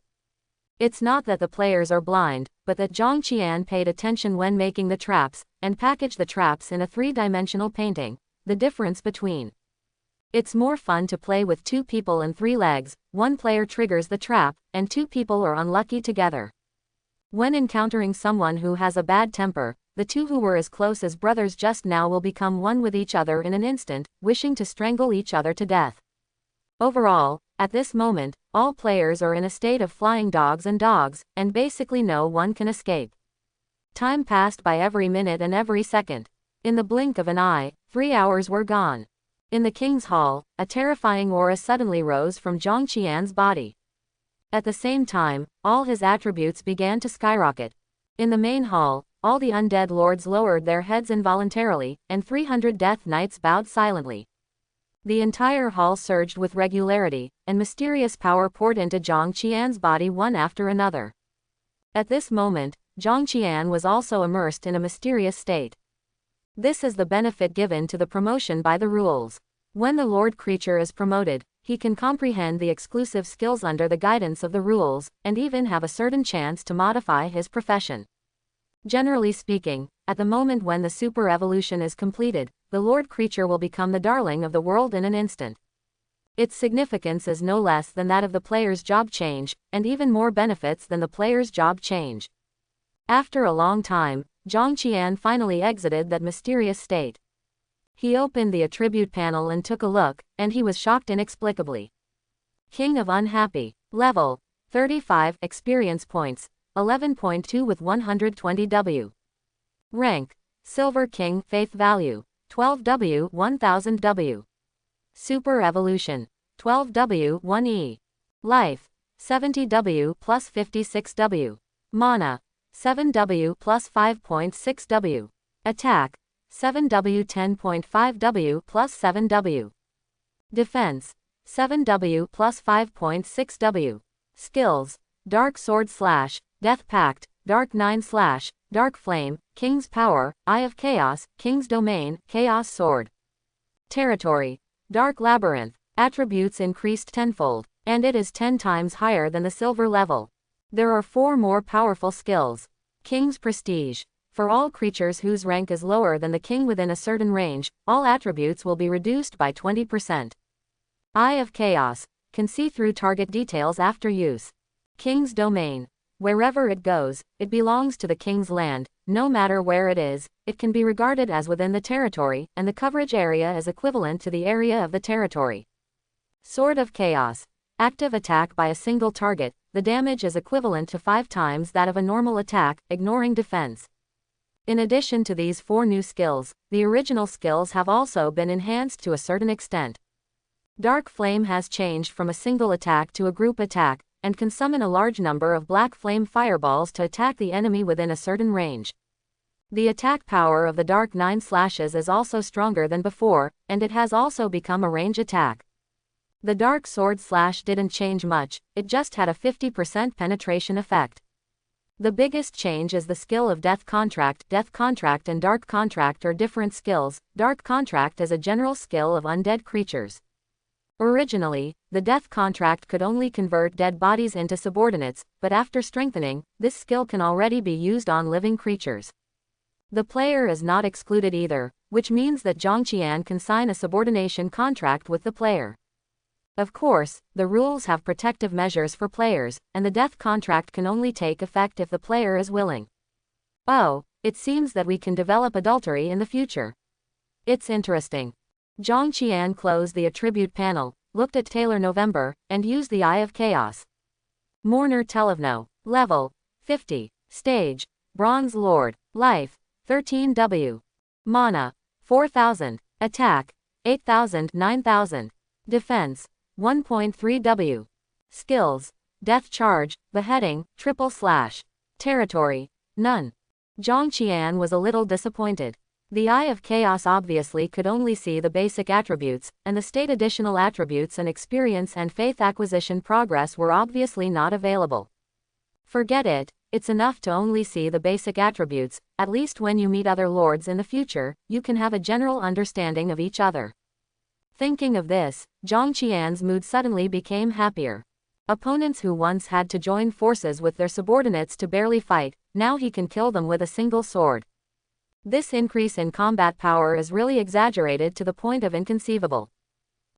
It's not that the players are blind, but that Zhang Qian paid attention when making the traps, and packaged the traps in a three-dimensional painting. The difference between. It's more fun to play with 2 people and 3 legs, 1 player triggers the trap, and 2 people are unlucky together. When encountering someone who has a bad temper, the 2 who were as close as brothers just now will become one with each other in an instant, wishing to strangle each other to death. Overall, at this moment, all players are in a state of flying dogs, and basically no one can escape. Time passed by every minute and every second. In the blink of an eye, 3 hours were gone. In the King's Hall, a terrifying aura suddenly rose from Zhang Qian's body. At the same time, all his attributes began to skyrocket. In the main hall, all the undead lords lowered their heads involuntarily, and 300 death knights bowed silently. The entire hall surged with regularity, and mysterious power poured into Zhang Qian's body one after another. At this moment, Zhang Qian was also immersed in a mysterious state. This is the benefit given to the promotion by the rules. When the Lord creature is promoted, he can comprehend the exclusive skills under the guidance of the rules, and even have a certain chance to modify his profession. Generally speaking, at the moment when the super evolution is completed, the Lord creature will become the darling of the world in an instant. Its significance is no less than that of the player's job change, and even more benefits than the player's job change. After a long time, Zhang Qian finally exited that mysterious state. He opened the attribute panel and took a look, and he was shocked inexplicably. King of Unhappy. Level 35 experience points, 11.2 with 120 W. Rank Silver King. Faith value 12 W 1000 W. Super Evolution 12 W 1E. Life 70 W plus 56 W. Mana 7 W plus 5.6 W. Attack 7 W 10.5 W plus 7 W. Defense 7 W plus 5.6 W. Skills Dark Sword / Death Pact, Dark 9 / Dark Flame, King's Power, Eye of Chaos, King's Domain, Chaos Sword. Territory Dark Labyrinth. Attributes increased tenfold, and it is 10 times higher than the silver level. There are 4 more powerful skills. King's Prestige. For all creatures whose rank is lower than the king within a certain range, all attributes will be reduced by 20%. Eye of Chaos. Can see through target details after use. King's Domain. Wherever it goes, it belongs to the king's land. No matter where it is, it can be regarded as within the territory, and the coverage area is equivalent to the area of the territory. Sword of Chaos. Active attack by a single target. The damage is equivalent to 5 times that of a normal attack, ignoring defense. In addition to these 4 new skills, the original skills have also been enhanced to a certain extent. Dark Flame has changed from a single attack to a group attack, and can summon a large number of black flame fireballs to attack the enemy within a certain range. The attack power of the Dark 9 slashes is also stronger than before, and it has also become a range attack. The Dark Sword Slash didn't change much, it just had a 50% penetration effect. The biggest change is the skill of Death Contract. Death Contract and Dark Contract are different skills. Dark Contract is a general skill of undead creatures. Originally, the Death Contract could only convert dead bodies into subordinates, but after strengthening, this skill can already be used on living creatures. The player is not excluded either, which means that Zhongqian can sign a subordination contract with the player. Of course, the rules have protective measures for players, and the Death Contract can only take effect if the player is willing. Oh, it seems that we can develop adultery in the future. It's interesting. Zhongqian closed the attribute panel, looked at Taylor November, and used the Eye of Chaos. Mourner Televno. Level 50. Stage Bronze Lord. Life 13W. Mana 4000. Attack 8000 9000. Defense 1.3W. Skills: Death Charge, Beheading, Triple Slash. Territory: none. Zhongqian was a little disappointed. The Eye of Chaos obviously could only see the basic attributes, and the state additional attributes and experience and faith acquisition progress were obviously not available. Forget it, it's enough to only see the basic attributes. At least when you meet other lords in the future, you can have a general understanding of each other. Thinking of this, Zhongqian's mood suddenly became happier. Opponents who once had to join forces with their subordinates to barely fight, now he can kill them with a single sword. This increase in combat power is really exaggerated to the point of inconceivable.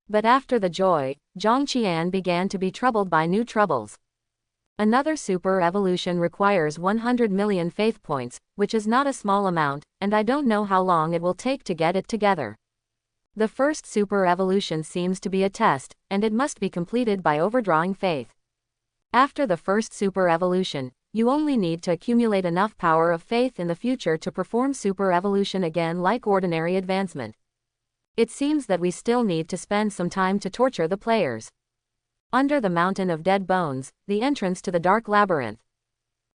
But after the joy, Zhongqian began to be troubled by new troubles. Another super evolution requires 100 million faith points, which is not a small amount, and I don't know how long it will take to get it together. The first super evolution seems to be a test, and it must be completed by overdrawing faith. After the first super evolution, you only need to accumulate enough power of faith in the future to perform super evolution again like ordinary advancement. It seems that we still need to spend some time to torture the players. Under the Mountain of Dead Bones, the entrance to the Dark Labyrinth.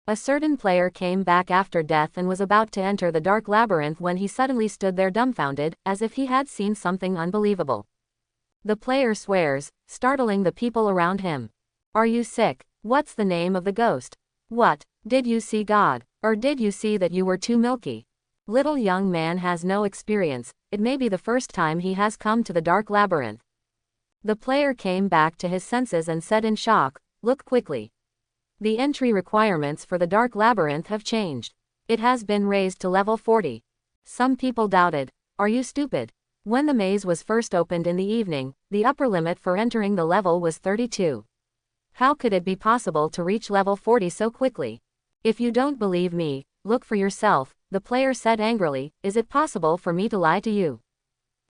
A certain player came back after death and was about to enter the Dark Labyrinth when he suddenly stood there dumbfounded, as if he had seen something unbelievable. The player swears, startling the people around him. Are you sick? What's the name of the ghost? What? Did you see God? Or did you see that you were too milky? Little young man has no experience, it may be the first time he has come to the Dark Labyrinth. The player came back to his senses and said in shock, look quickly. The entry requirements for the Dark Labyrinth have changed. It has been raised to level 40. Some people doubted. Are you stupid? When the maze was first opened in the evening, the upper limit for entering the level was 32. How could it be possible to reach level 40 so quickly? If you don't believe me, look for yourself, the player said angrily. Is it possible for me to lie to you?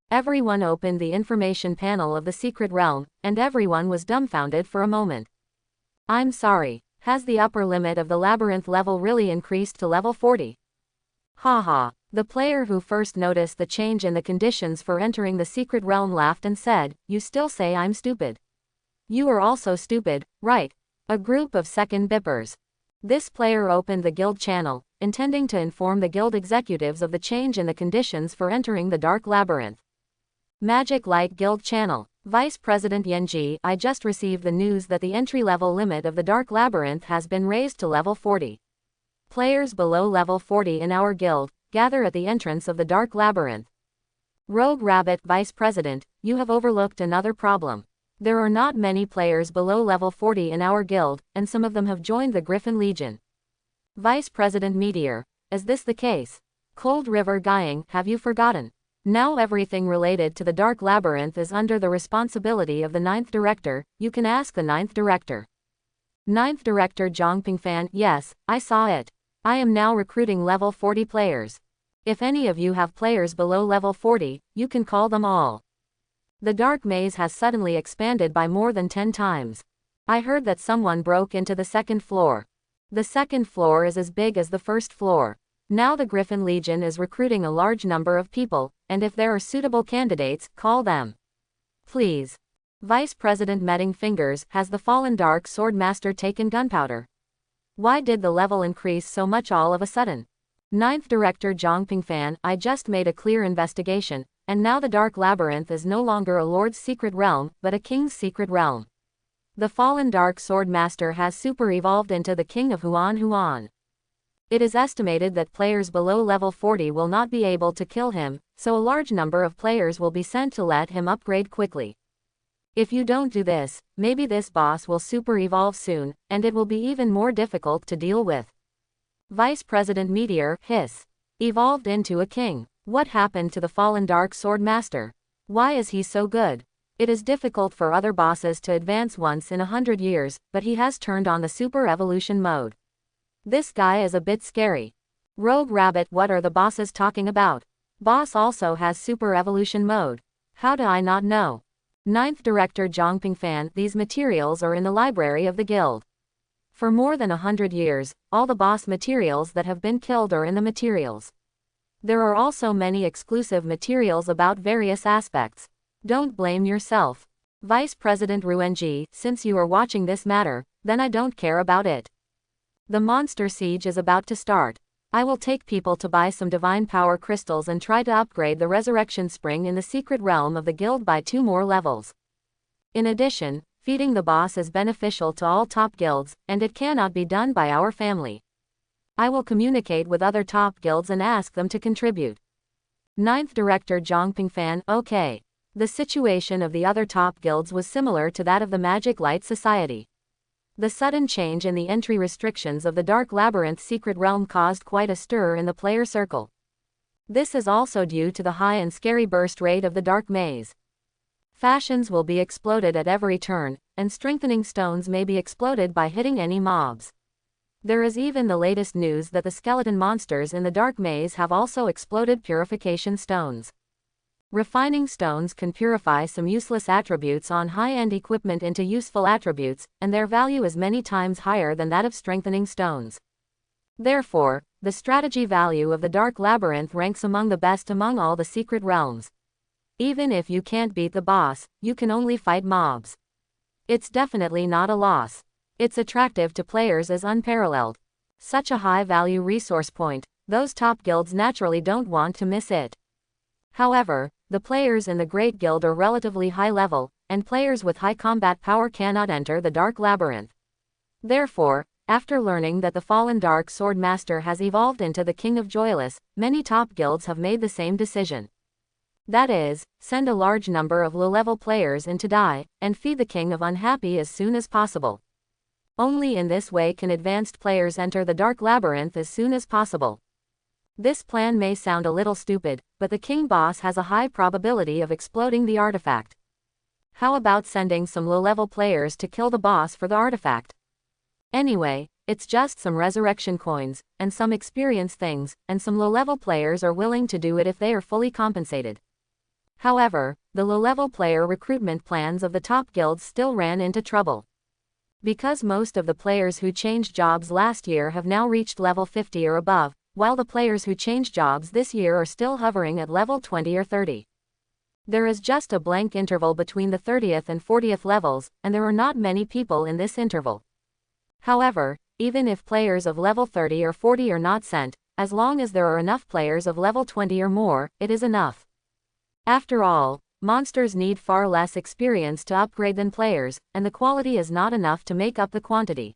Everyone opened the information panel of the secret realm, and everyone was dumbfounded for a moment. I'm sorry. Has the upper limit of the labyrinth level really increased to level 40? Haha. The player who first noticed the change in the conditions for entering the secret realm laughed and said, you still say I'm stupid. You are also stupid, right? A group of second bippers. This player opened the guild channel, intending to inform the guild executives of the change in the conditions for entering the Dark Labyrinth. Magic Light Guild Channel. Vice President Yenji, I just received the news that the entry-level limit of the Dark Labyrinth has been raised to level 40. Players below level 40 in our guild, gather at the entrance of the Dark Labyrinth. Rogue Rabbit Vice President, you have overlooked another problem. There are not many players below level 40 in our guild, and some of them have joined the Griffin Legion. Vice President Meteor, is this the case? Cold River Guying, have you forgotten? Now everything related to the Dark Labyrinth is under the responsibility of the 9th Director, you can ask the 9th Director. Ninth Director Zhang Pingfan, yes, I saw it. I am now recruiting level 40 players. If any of you have players below level 40, you can call them all. The dark maze has suddenly expanded by more than 10 times. I heard that someone broke into the second floor. The second floor is as big as the first floor. Now the Griffin Legion is recruiting a large number of people, and if there are suitable candidates, call them. Please. Vice President Medding Fingers, has the fallen Dark Sword Master taken gunpowder? Why did the level increase so much all of a sudden? Ninth Director Zhang Pingfan, I just made a clear investigation, and now the Dark Labyrinth is no longer a Lord's secret realm, but a King's secret realm. The fallen Dark Sword Master has super evolved into the King of Huan. It is estimated that players below level 40 will not be able to kill him, so a large number of players will be sent to let him upgrade quickly. If you don't do this, maybe this boss will super evolve soon, and it will be even more difficult to deal with. Vice President Meteor, hiss. Evolved into a king. What happened to the fallen Dark Sword Master? Why is he so good? It is difficult for other bosses to advance once in 100 years, but he has turned on the super evolution mode. This guy is a bit scary. Rogue Rabbit, what are the bosses talking about? Boss also has super evolution mode. How do I not know? Ninth Director Zhang Pingfan, these materials are in the library of the guild. For more than 100 years, all the boss materials that have been killed are in the materials. There are also many exclusive materials about various aspects. Don't blame yourself. Vice President Ruenji, since you are watching this matter, then I don't care about it. The monster siege is about to start. I will take people to buy some divine power crystals and try to upgrade the resurrection spring in the secret realm of the guild by 2 more levels. In addition, feeding the boss is beneficial to all top guilds, and it cannot be done by our family. I will communicate with other top guilds and ask them to contribute. Ninth Director Zhang Pingfan, okay. The situation of the other top guilds was similar to that of the Magic Light Society. The sudden change in the entry restrictions of the Dark Labyrinth secret realm caused quite a stir in the player circle. This is also due to the high and scary burst rate of the Dark Maze. Fashions will be exploded at every turn, and strengthening stones may be exploded by hitting any mobs. There is even the latest news that the skeleton monsters in the Dark Maze have also exploded purification stones. Refining stones can purify some useless attributes on high-end equipment into useful attributes, and their value is many times higher than that of strengthening stones. Therefore, the strategy value of the Dark Labyrinth ranks among the best among all the secret realms. Even if you can't beat the boss, you can only fight mobs. It's definitely not a loss. It's attractive to players as unparalleled. Such a high-value resource point, those top guilds naturally don't want to miss it. However, the players in the Great Guild are relatively high level, and players with high combat power cannot enter the Dark Labyrinth. Therefore, after learning that the fallen Dark Sword Master has evolved into the King of Joyless, many top guilds have made the same decision. That is, send a large number of low-level players in to die, and feed the King of Unhappy as soon as possible. Only in this way can advanced players enter the Dark Labyrinth as soon as possible. This plan may sound a little stupid, but the King boss has a high probability of exploding the artifact. How about sending some low-level players to kill the boss for the artifact? Anyway, it's just some resurrection coins, and some experience things, and some low-level players are willing to do it if they are fully compensated. However, the low-level player recruitment plans of the top guilds still ran into trouble. Because most of the players who changed jobs last year have now reached level 50 or above, while the players who changed jobs this year are still hovering at level 20 or 30. There is just a blank interval between the 30th and 40th levels, and there are not many people in this interval. However, even if players of level 30 or 40 are not sent, as long as there are enough players of level 20 or more, it is enough. After all, monsters need far less experience to upgrade than players, and the quality is not enough to make up the quantity.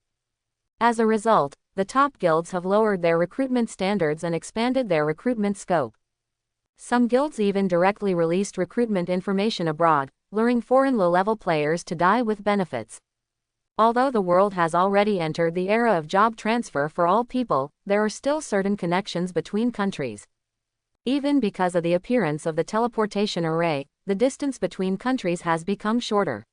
As a result, the top guilds have lowered their recruitment standards and expanded their recruitment scope. Some guilds even directly released recruitment information abroad, luring foreign low-level players to die with benefits. Although the world has already entered the era of job transfer for all people, there are still certain connections between countries. Even because of the appearance of the teleportation array, the distance between countries has become shorter.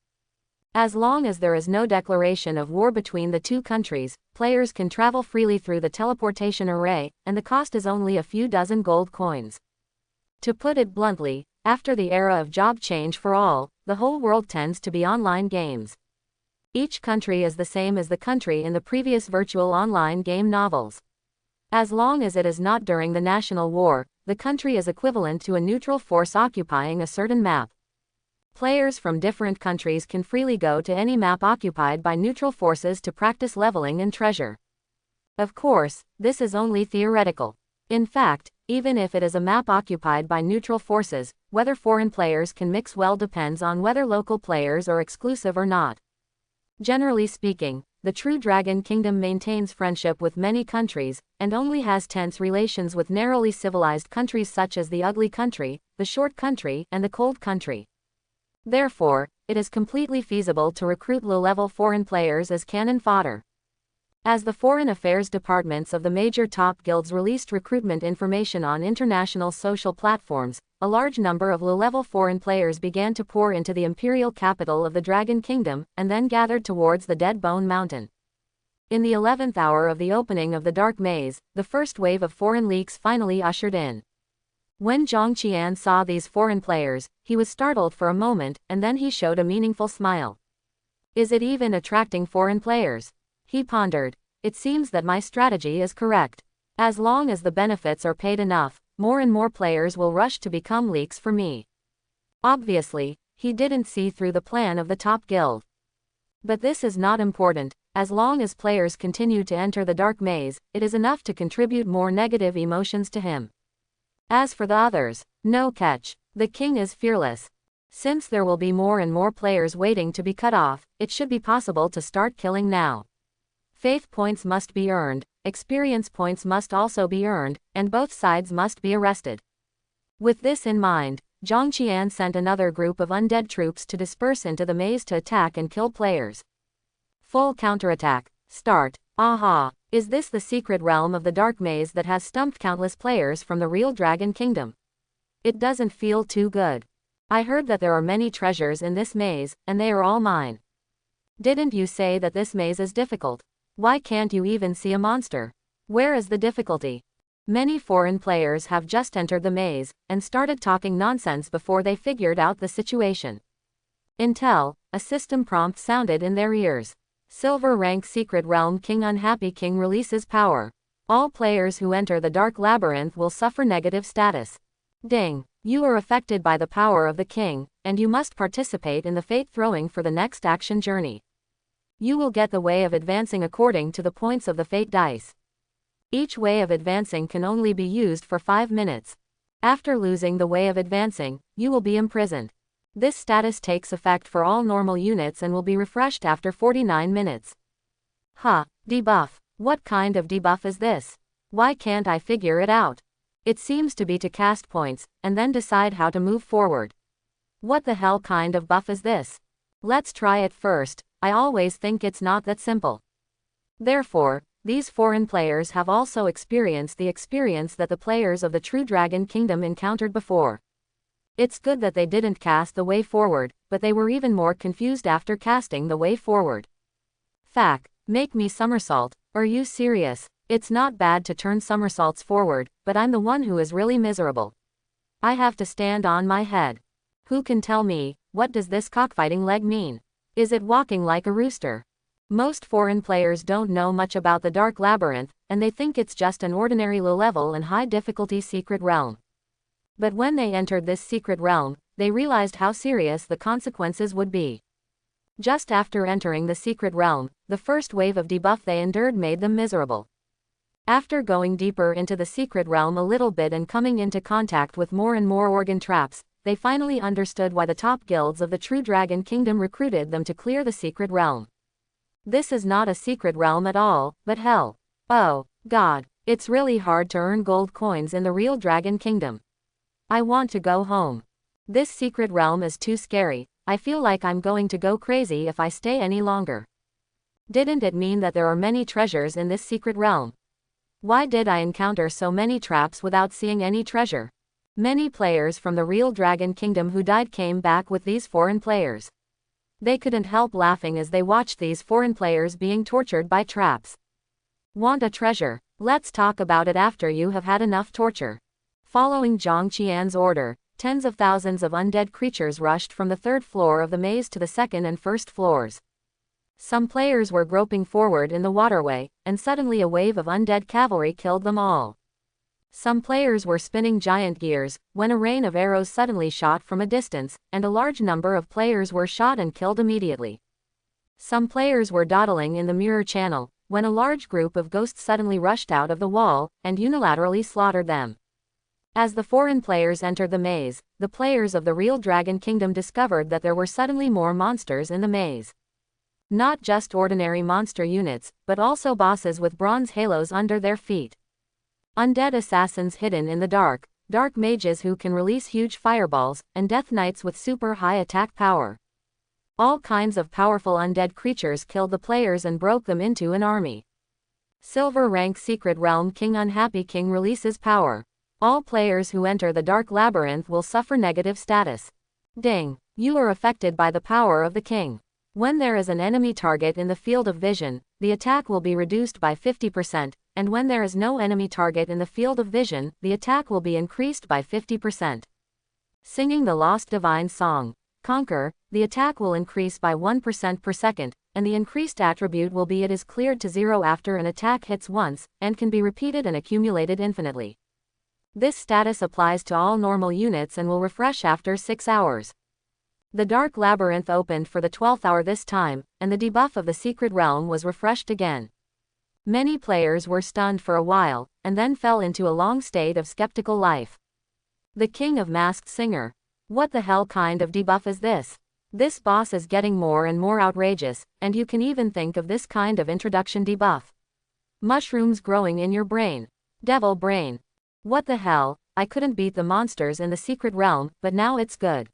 As long as there is no declaration of war between the two countries, players can travel freely through the teleportation array, and the cost is only a few dozen gold coins. To put it bluntly, after the era of job change for all, the whole world tends to be online games. Each country is the same as the country in the previous virtual online game novels. As long as it is not during the national war, the country is equivalent to a neutral force occupying a certain map. Players from different countries can freely go to any map occupied by neutral forces to practice leveling and treasure. Of course, this is only theoretical. In fact, even if it is a map occupied by neutral forces, whether foreign players can mix well depends on whether local players are exclusive or not. Generally speaking, the True Dragon Kingdom maintains friendship with many countries, and only has tense relations with narrowly civilized countries such as the Ugly Country, the Short Country, and the Cold Country. Therefore, it is completely feasible to recruit low-level foreign players as cannon fodder. As the foreign affairs departments of the major top guilds released recruitment information on international social platforms, a large number of low-level foreign players began to pour into the imperial capital of the Dragon Kingdom, and then gathered towards the Dead Bone Mountain. In the 11th hour of the opening of the Dark Maze, the first wave of foreign leaks finally ushered in. When Zhang Qian saw these foreign players, he was startled for a moment, and then he showed a meaningful smile. Is it even attracting foreign players? He pondered. It seems that my strategy is correct. As long as the benefits are paid enough, more and more players will rush to become leaks for me. Obviously, he didn't see through the plan of the top guild. But this is not important. As long as players continue to enter the Dark Maze, it is enough to contribute more negative emotions to him. As for the others, no catch. The king is fearless. Since there will be more and more players waiting to be cut off, it should be possible to start killing now. Faith points must be earned, experience points must also be earned, and both sides must be arrested. With this in mind, Zhang Qian sent another group of undead troops to disperse into the maze to attack and kill players. Full counterattack. Start. Aha! Is this the secret realm of the Dark Maze that has stumped countless players from the real Dragon Kingdom? It doesn't feel too good. I heard that there are many treasures in this maze, and they are all mine. Didn't you say that this maze is difficult? Why can't you even see a monster? Where is the difficulty? Many foreign players have just entered the maze, and started talking nonsense before they figured out the situation. Intel, a system prompt sounded in their ears. Silver rank Secret Realm King Unhappy King releases power. All players who enter the Dark Labyrinth will suffer negative status. Ding. You are affected by the power of the king, and you must participate in the fate throwing for the next action journey. You will get the way of advancing according to the points of the fate dice. Each way of advancing can only be used for 5 minutes. After losing the way of advancing, you will be imprisoned. This status takes effect for all normal units and will be refreshed after 49 minutes. Debuff. What kind of debuff is this? Why can't I figure it out? It seems to be to cast points, and then decide how to move forward. What the hell kind of buff is this? Let's try it first. I always think it's not that simple. Therefore, these foreign players have also experienced the experience that the players of the True Dragon Kingdom encountered before. It's good that they didn't cast the way forward, but they were even more confused after casting the way forward. Fack, make me somersault. Are you serious? It's not bad to turn somersaults forward, but I'm the one who is really miserable. I have to stand on my head. Who can tell me, what does this cockfighting leg mean? Is it walking like a rooster? Most foreign players don't know much about the Dark Labyrinth, and they think it's just an ordinary low-level and high-difficulty secret realm. But when they entered this secret realm, they realized how serious the consequences would be. Just after entering the secret realm, the first wave of debuff they endured made them miserable. After going deeper into the secret realm a little bit and coming into contact with more and more organ traps, they finally understood why the top guilds of the True Dragon Kingdom recruited them to clear the secret realm. This is not a secret realm at all, but hell. Oh, God, it's really hard to earn gold coins in the real Dragon Kingdom. I want to go home. This secret realm is too scary. I feel like I'm going to go crazy if I stay any longer. Didn't it mean that there are many treasures in this secret realm? Why did I encounter so many traps without seeing any treasure? Many players from the real Dragon Kingdom who died came back with these foreign players. They couldn't help laughing as they watched these foreign players being tortured by traps. Want a treasure? Let's talk about it after you have had enough torture. Following Zhang Qian's order, tens of thousands of undead creatures rushed from the third floor of the maze to the second and first floors. Some players were groping forward in the waterway, and suddenly a wave of undead cavalry killed them all. Some players were spinning giant gears, when a rain of arrows suddenly shot from a distance, and a large number of players were shot and killed immediately. Some players were dawdling in the mirror channel, when a large group of ghosts suddenly rushed out of the wall, and unilaterally slaughtered them. As the foreign players entered the maze, the players of the real Dragon Kingdom discovered that there were suddenly more monsters in the maze. Not just ordinary monster units, but also bosses with bronze halos under their feet. Undead assassins hidden in the dark mages who can release huge fireballs, and death knights with super high attack power. All kinds of powerful undead creatures killed the players and broke them into an army. Silver rank Secret Realm King Unhappy King releases power. All players who enter the Dark Labyrinth will suffer negative status. Ding! You are affected by the power of the king. When there is an enemy target in the field of vision, the attack will be reduced by 50%, and when there is no enemy target in the field of vision, the attack will be increased by 50%. Singing the Lost Divine Song. Conquer, the attack will increase by 1% per second, and the increased attribute will be it is cleared to 0 after an attack hits once, and can be repeated and accumulated infinitely. This status applies to all normal units and will refresh after 6 hours. The Dark Labyrinth opened for the 12th hour this time, and the debuff of the Secret Realm was refreshed again. Many players were stunned for a while, and then fell into a long state of skeptical life. The King of Masked Singer. What the hell kind of debuff is this? This boss is getting more and more outrageous, and you can even think of this kind of introduction debuff. Mushrooms growing in your brain. Devil brain. What the hell, I couldn't beat the monsters in the Secret Realm, but now it's good.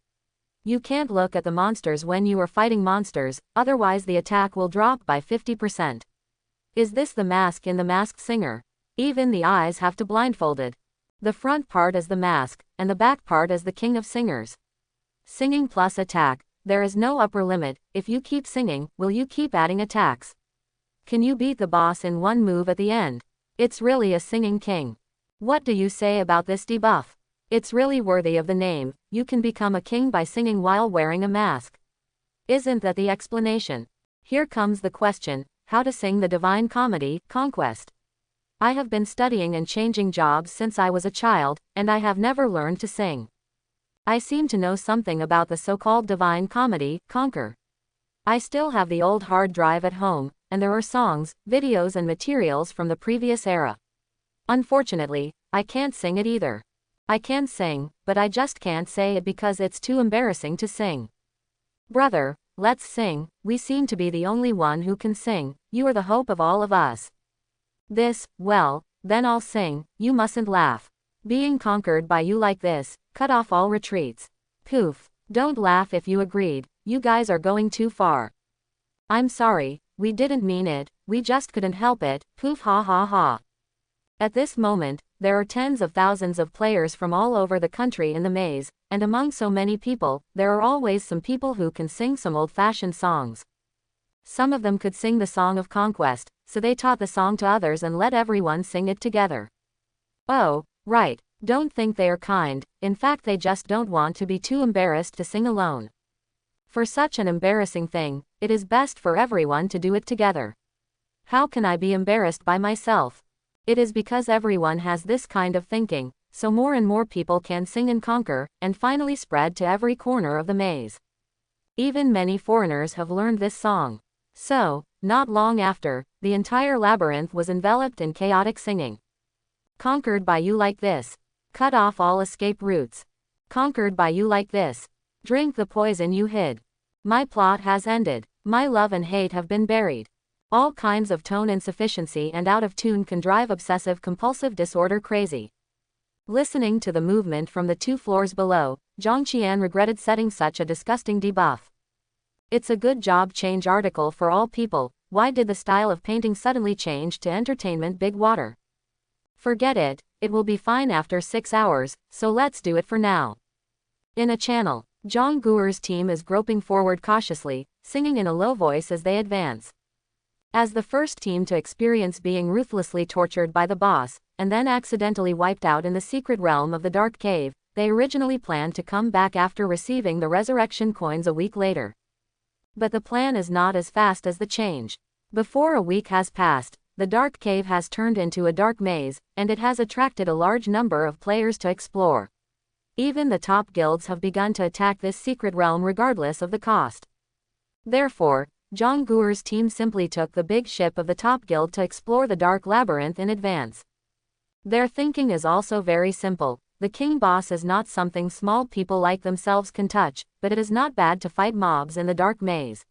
You can't look at the monsters when you are fighting monsters, otherwise the attack will drop by 50%. Is this the mask in the Masked Singer? Even the eyes have to blindfolded. The front part is the mask, and the back part is the King of Singers. Singing plus attack, there is no upper limit. If you keep singing, will you keep adding attacks? Can you beat the boss in one move at the end? It's really a singing king. What do you say about this debuff? It's really worthy of the name. You can become a king by singing while wearing a mask. Isn't that the explanation? Here comes the question, how to sing the Divine Comedy, Conquest. I have been studying and changing jobs since I was a child, and I have never learned to sing. I seem to know something about the so-called Divine Comedy, Conquer. I still have the old hard drive at home, and there are songs, videos and materials from the previous era. Unfortunately, I can't sing it either. I can sing, but I just can't say it because it's too embarrassing to sing. Brother, let's sing. We seem to be the only one who can sing. You are the hope of all of us. Well, then I'll sing. You mustn't laugh. Being conquered by you like this, cut off all retreats. Poof. Don't laugh if you agreed. You guys are going too far. I'm sorry, we didn't mean it, we just couldn't help it. Poof ha ha ha. At this moment, there are tens of thousands of players from all over the country in the maze, and among so many people, there are always some people who can sing some old-fashioned songs. Some of them could sing the Song of Conquest, so they taught the song to others and let everyone sing it together. Oh, right, don't think they are kind, in fact they just don't want to be too embarrassed to sing alone. For such an embarrassing thing, it is best for everyone to do it together. How can I be embarrassed by myself? It is because everyone has this kind of thinking, so more and more people can sing and conquer, and finally spread to every corner of the maze. Even many foreigners have learned this song. So, not long after, the entire labyrinth was enveloped in chaotic singing. Conquered by you like this. Cut off all escape routes. Conquered by you like this. Drink the poison you hid. My plot has ended. My love and hate have been buried. All kinds of tone insufficiency and out of tune can drive obsessive compulsive disorder crazy. Listening to the movement from the 2 floors below, Zhang Qian regretted setting such a disgusting debuff. It's a good job change article for all people. Why did the style of painting suddenly change to entertainment big water? Forget it, it will be fine after 6 hours, so let's do it for now. In a channel, Zhang Guer's team is groping forward cautiously, singing in a low voice as they advance. As the first team to experience being ruthlessly tortured by the boss, and then accidentally wiped out in the secret realm of the Dark Cave, they originally planned to come back after receiving the resurrection coins a week later. But the plan is not as fast as the change. Before a week has passed, the Dark Cave has turned into a dark maze, and it has attracted a large number of players to explore. Even the top guilds have begun to attack this secret realm regardless of the cost. Therefore, Zhang Guo's team simply took the big ship of the top guild to explore the dark labyrinth in advance. Their thinking is also very simple. The king boss is not something small people like themselves can touch, but it is not bad to fight mobs in the dark maze.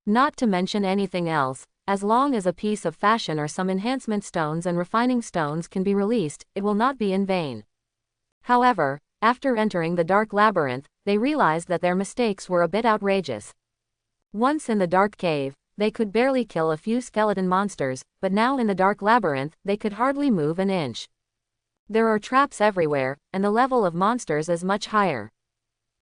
Not to mention anything else, as long as a piece of fashion or some enhancement stones and refining stones can be released, it will not be in vain. However, after entering the dark labyrinth, they realized that their mistakes were a bit outrageous. Once in the dark cave, they could barely kill a few skeleton monsters, but now in the dark labyrinth, they could hardly move an inch. There are traps everywhere, and the level of monsters is much higher.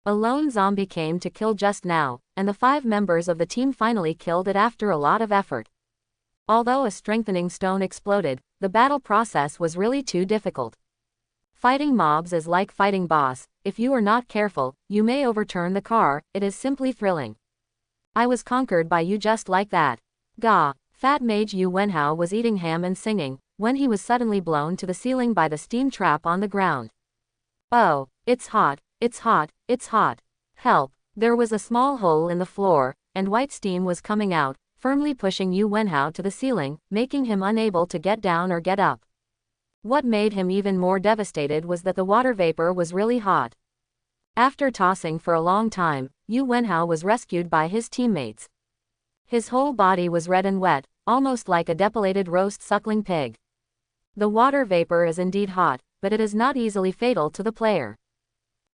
A lone zombie came to kill just now, and the 5 members of the team finally killed it after a lot of effort. Although a strengthening stone exploded, the battle process was really too difficult. Fighting mobs is like fighting boss. If you are not careful, you may overturn the car. It is simply thrilling. I was conquered by you just like that. Gah! Fat Mage Yu Wenhao was eating ham and singing, when he was suddenly blown to the ceiling by the steam trap on the ground. Oh, it's hot, it's hot, it's hot. Help! There was a small hole in the floor, and white steam was coming out, firmly pushing Yu Wenhao to the ceiling, making him unable to get down or get up. What made him even more devastated was that the water vapor was really hot. After tossing for a long time, Yu Wenhao was rescued by his teammates. His whole body was red and wet, almost like a depilated roast suckling pig. The water vapor is indeed hot, but it is not easily fatal to the player.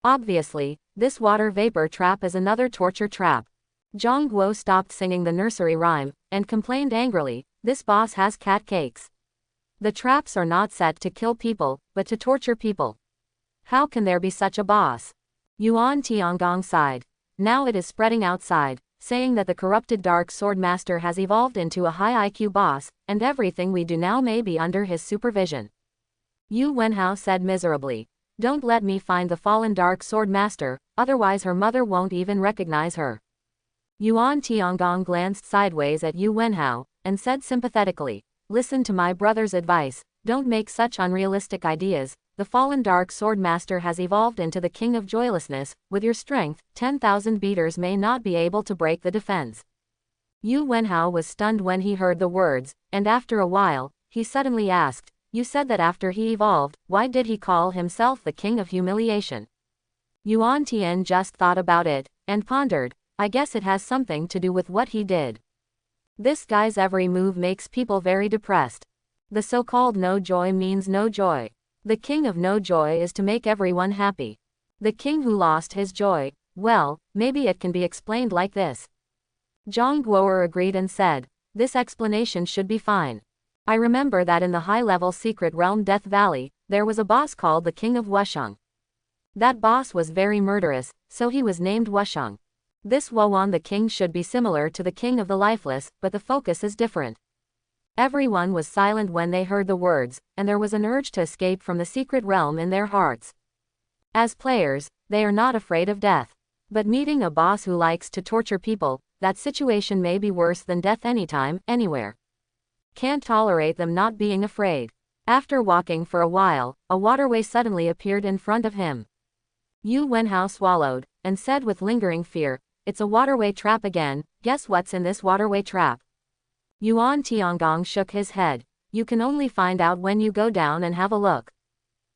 Obviously, this water vapor trap is another torture trap. Zhang Guo stopped singing the nursery rhyme, and complained angrily, "This boss has cat cakes. The traps are not set to kill people, but to torture people. How can there be such a boss?" Yuan Tiangong sighed. Now it is spreading outside, saying that the corrupted Dark Sword Master has evolved into a high IQ boss, and everything we do now may be under his supervision. Yu Wenhao said miserably, "Don't let me find the fallen Dark Sword Master, otherwise her mother won't even recognize her." Yuan Tiangong glanced sideways at Yu Wenhao, and said sympathetically, "Listen to my brother's advice, don't make such unrealistic ideas. The fallen Dark Sword Master has evolved into the King of Joylessness. With your strength, 10,000 beaters may not be able to break the defense." Yu Wenhao was stunned when he heard the words, and after a while, he suddenly asked, "You said that after he evolved, why did he call himself the King of Humiliation?" Yuan Tian just thought about it, and pondered, "I guess it has something to do with what he did. This guy's every move makes people very depressed. The so-called no joy means no joy. The king of no joy is to make everyone happy. The king who lost his joy, well, maybe it can be explained like this." Zhang Guo agreed and said, "This explanation should be fine. I remember that in the high-level secret realm Death Valley, there was a boss called the King of Wusheng. That boss was very murderous, so he was named Wusheng. This Wuan the king should be similar to the king of the lifeless, but the focus is different." Everyone was silent when they heard the words, and there was an urge to escape from the secret realm in their hearts. As players, they are not afraid of death. But meeting a boss who likes to torture people, that situation may be worse than death anytime, anywhere. Can't tolerate them not being afraid. After walking for a while, a waterway suddenly appeared in front of him. Yu Wenhao swallowed, and said with lingering fear, "It's a waterway trap again. Guess what's in this waterway trap?" Yuan Tiangong shook his head. "You can only find out when you go down and have a look.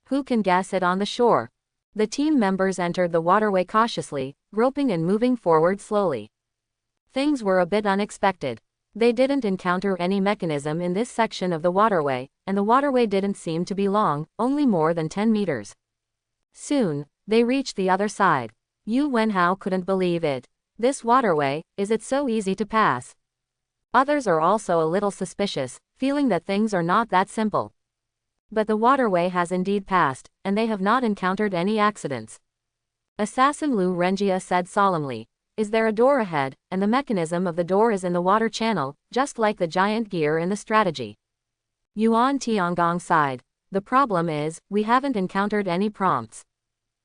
Who can guess it on the shore?" The team members entered the waterway cautiously, groping and moving forward slowly. Things were a bit unexpected. They didn't encounter any mechanism in this section of the waterway, and the waterway didn't seem to be long, only more than 10 meters. Soon, they reached the other side. Yu Wenhao couldn't believe it. "This waterway, is it so easy to pass?" Others are also a little suspicious, feeling that things are not that simple. But the waterway has indeed passed, and they have not encountered any accidents. Assassin Lu Renjia said solemnly, Is there a door ahead, and the mechanism of the door is in the water channel, just like the giant gear in the strategy? Yuan Tiangong sighed. The problem is, we haven't encountered any prompts.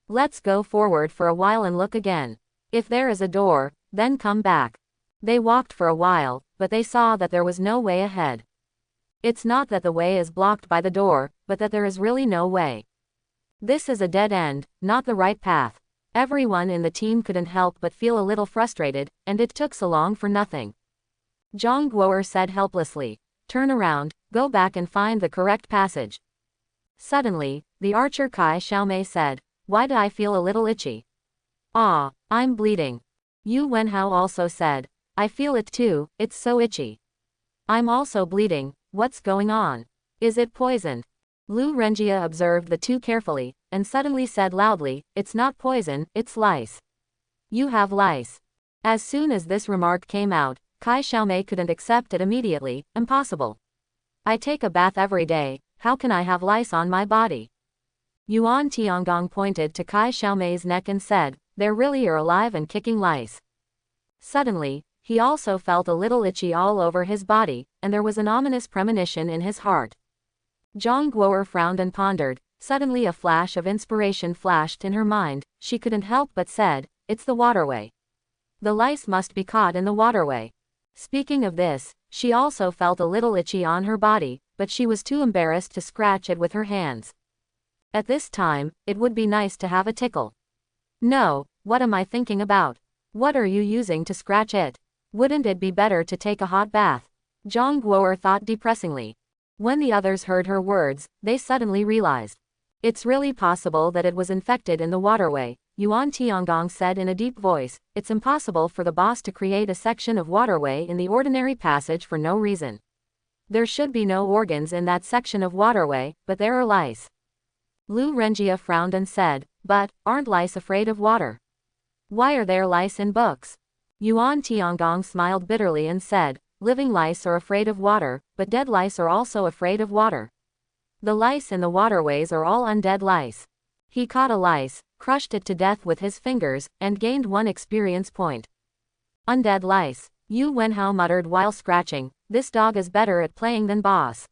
Let's go forward for a while and look again. If there is a door, then come back. They walked for a while, but they saw that there was no way ahead. It's not that the way is blocked by the door, but that there is really no way. This is a dead end, not the right path. Everyone in the team couldn't help but feel a little frustrated, and it took so long for nothing. Zhang Guo'er said helplessly. Turn around, go back and find the correct passage. Suddenly, the archer Kai Xiaomei said, why do I feel a little itchy? Ah, I'm bleeding. Yu Wenhao also said, I feel it too, it's so itchy. I'm also bleeding, what's going on? Is it poisoned? Lu Renjia observed the two carefully, and suddenly said loudly, it's not poison, it's lice. You have lice. As soon as this remark came out, Kai Xiaomei couldn't accept it immediately, impossible. I take a bath every day, how can I have lice on my body? Yuan Tiangong pointed to Kai Xiaomei's neck and said, there really are alive and kicking lice. Suddenly, he also felt a little itchy all over his body, and there was an ominous premonition in his heart. Zhang Guo'er frowned and pondered. Suddenly a flash of inspiration flashed in her mind. She couldn't help but said, it's the waterway. The lice must be caught in the waterway. Speaking of this, she also felt a little itchy on her body, but she was too embarrassed to scratch it with her hands. At this time, it would be nice to have a tickle. No, what am I thinking about? What are you using to scratch it? Wouldn't it be better to take a hot bath? Zhang Guo'er thought depressingly. When the others heard her words, they suddenly realized. It's really possible that it was infected in the waterway, Yuan Tiangong said in a deep voice. It's impossible for the boss to create a section of waterway in the ordinary passage for no reason. There should be no organs in that section of waterway, but there are lice. Lu Renjia frowned and said, but, aren't lice afraid of water? Why are there lice in books? Yuan Tiangong smiled bitterly and said, living lice are afraid of water, but dead lice are also afraid of water. The lice in the waterways are all undead lice. He caught a lice, crushed it to death with his fingers, and gained 1 experience point. Undead lice, Yu Wenhao muttered while scratching, this dog is better at playing than boss.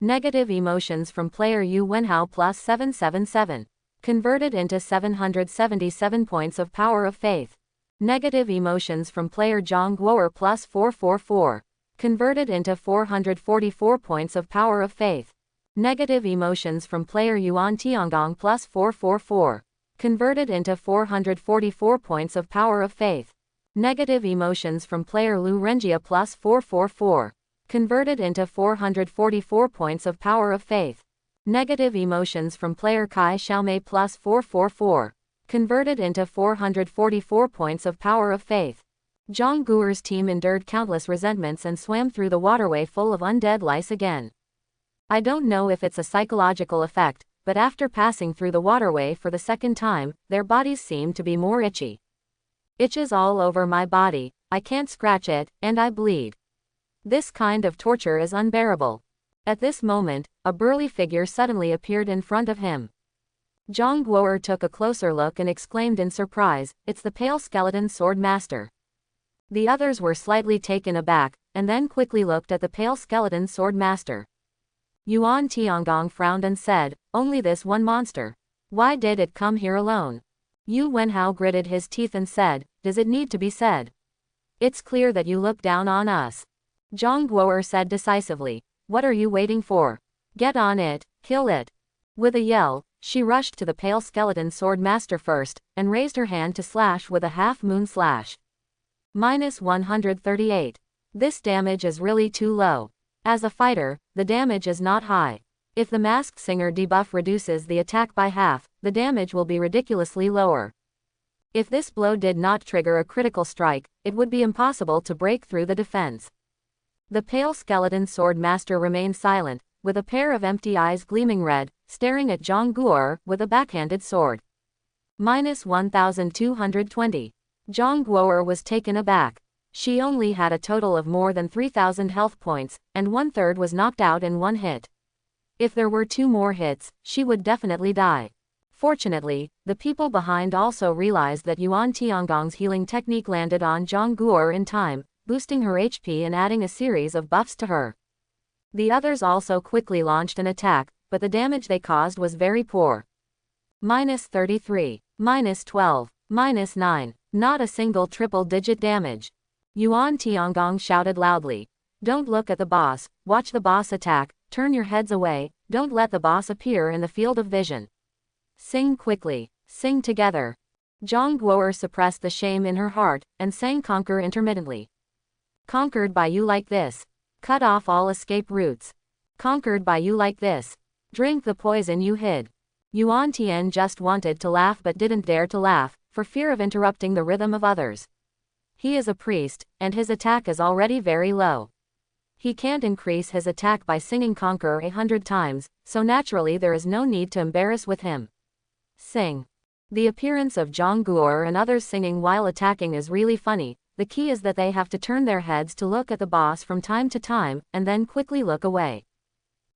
Negative emotions from player Yu Wenhao plus 777. Converted into 777 points of power of faith. Negative emotions from player Zhang Guo'er plus 444. Converted into 444 points of power of faith. Negative emotions from player Yuan Tiangong plus 444. Converted into 444 points of power of faith. Negative emotions from player Lu Renjia plus 444. Converted into 444 points of power of faith. Negative emotions from player Kai Xiaomei plus 444. Converted into 444 points of power of faith. Zhang Guo'er's team endured countless resentments and swam through the waterway full of undead lice again. I don't know if it's a psychological effect, but after passing through the waterway for the second time, their bodies seem to be more itchy. Itches all over my body, I can't scratch it, and I bleed. This kind of torture is unbearable. At this moment, a burly figure suddenly appeared in front of him. Zhang Guo'er took a closer look and exclaimed in surprise, it's the pale skeleton sword master. The others were slightly taken aback, and then quickly looked at the pale skeleton sword master. Yuan Tiangong frowned and said, only this one monster. Why did it come here alone? Yu Wenhao gritted his teeth and said, does it need to be said? It's clear that you look down on us. Zhang Guo'er said decisively, what are you waiting for? Get on it, kill it. With a yell, she rushed to the pale skeleton sword master first, and raised her hand to slash with a half-moon slash. Minus 138. This damage is really too low. As a fighter, the damage is not high. If the masked singer debuff reduces the attack by half, the damage will be ridiculously lower. If this blow did not trigger a critical strike, it would be impossible to break through the defense. The pale skeleton sword master remained silent, with a pair of empty eyes gleaming red, staring at Zhang Guo'er with a backhanded sword. Minus 1220. Zhang Guo'er was taken aback. She only had a total of more than 3,000 health points, and 1/3 was knocked out in one hit. If there were 2 more hits, she would definitely die. Fortunately, the people behind also realized that Yuan Tiangong's healing technique landed on Zhang Guo in time, boosting her HP and adding a series of buffs to her. The others also quickly launched an attack, but the damage they caused was very poor. -33, -12, -9, not a single triple-digit damage. Yuan Tiangong shouted loudly. Don't look at the boss, watch the boss attack, turn your heads away, don't let the boss appear in the field of vision. Sing quickly, sing together. Zhang Guo suppressed the shame in her heart, and sang conquer intermittently. Conquered by you like this. Cut off all escape routes. Conquered by you like this. Drink the poison you hid. Yuan Tian just wanted to laugh but didn't dare to laugh, for fear of interrupting the rhythm of others. He is a priest, and his attack is already very low. He can't increase his attack by singing conquer 100 times, so naturally there is no need to embarrass with him. Sing. The appearance of Zhang Guo and others singing while attacking is really funny. The key is that they have to turn their heads to look at the boss from time to time, and then quickly look away.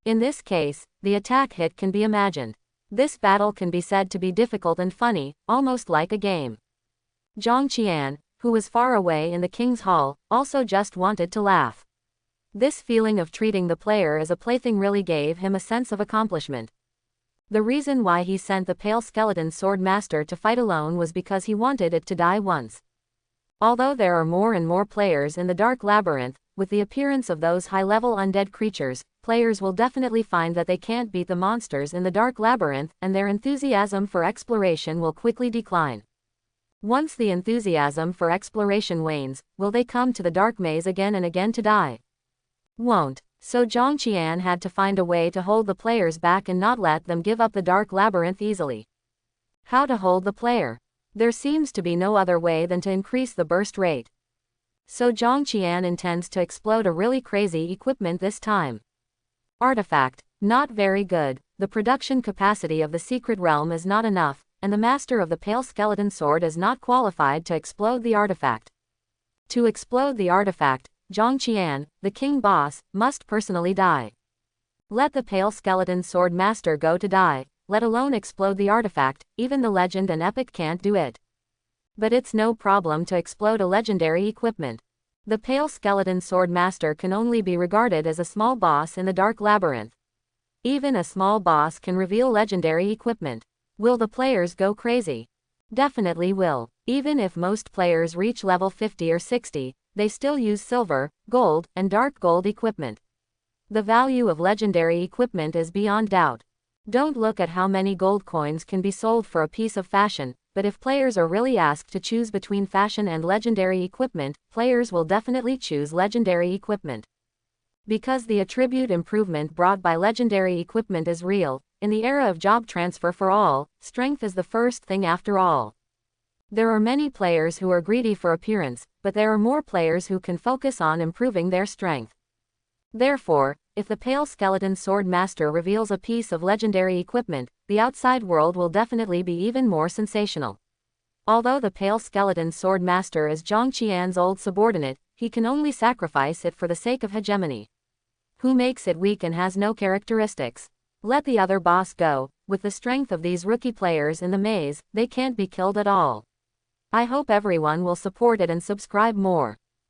In this case, the attack hit can be imagined. This battle can be said to be difficult and funny, almost like a game. Zhang Qian, who was far away in the king's hall, also just wanted to laugh. This feeling of treating the player as a plaything really gave him a sense of accomplishment. The reason why he sent the pale skeleton sword master to fight alone was because he wanted it to die once. Although there are more and more players in the Dark Labyrinth, with the appearance of those high-level undead creatures, players will definitely find that they can't beat the monsters in the Dark Labyrinth, and their enthusiasm for exploration will quickly decline. Once the enthusiasm for exploration wanes, will they come to the Dark Maze again and again to die? Won't. So Zhang Qian had to find a way to hold the players back and not let them give up the Dark Labyrinth easily. How to hold the player? There seems to be no other way than to increase the burst rate. So Zhang Qian intends to explode a really crazy equipment this time. Artifact. Not very good. The production capacity of the secret realm is not enough, and the master of the pale skeleton sword is not qualified to explode the artifact. To explode the artifact, Zhang Qian, the king boss, must personally die. Let the pale skeleton sword master go to die, let alone explode the artifact. Even the legend and epic can't do it. But it's no problem to explode a legendary equipment. The pale skeleton sword master can only be regarded as a small boss in the Dark Labyrinth. Even a small boss can reveal legendary equipment. Will the players go crazy? Definitely will. Even if most players reach level 50 or 60, they still use silver, gold, and dark gold equipment. The value of legendary equipment is beyond doubt. Don't look at how many gold coins can be sold for a piece of fashion, but if players are really asked to choose between fashion and legendary equipment, players will definitely choose legendary equipment. Because the attribute improvement brought by legendary equipment is real, in the era of job transfer for all, strength is the first thing after all. There are many players who are greedy for appearance, but there are more players who can focus on improving their strength. Therefore, if the pale skeleton sword master reveals a piece of legendary equipment, the outside world will definitely be even more sensational. Although the pale skeleton sword master is Zhang Qian's old subordinate, he can only sacrifice it for the sake of hegemony. Who makes it weak and has no characteristics? Let the other boss go. With the strength of these rookie players in the maze, they can't be killed at all. I hope everyone will support it and subscribe more.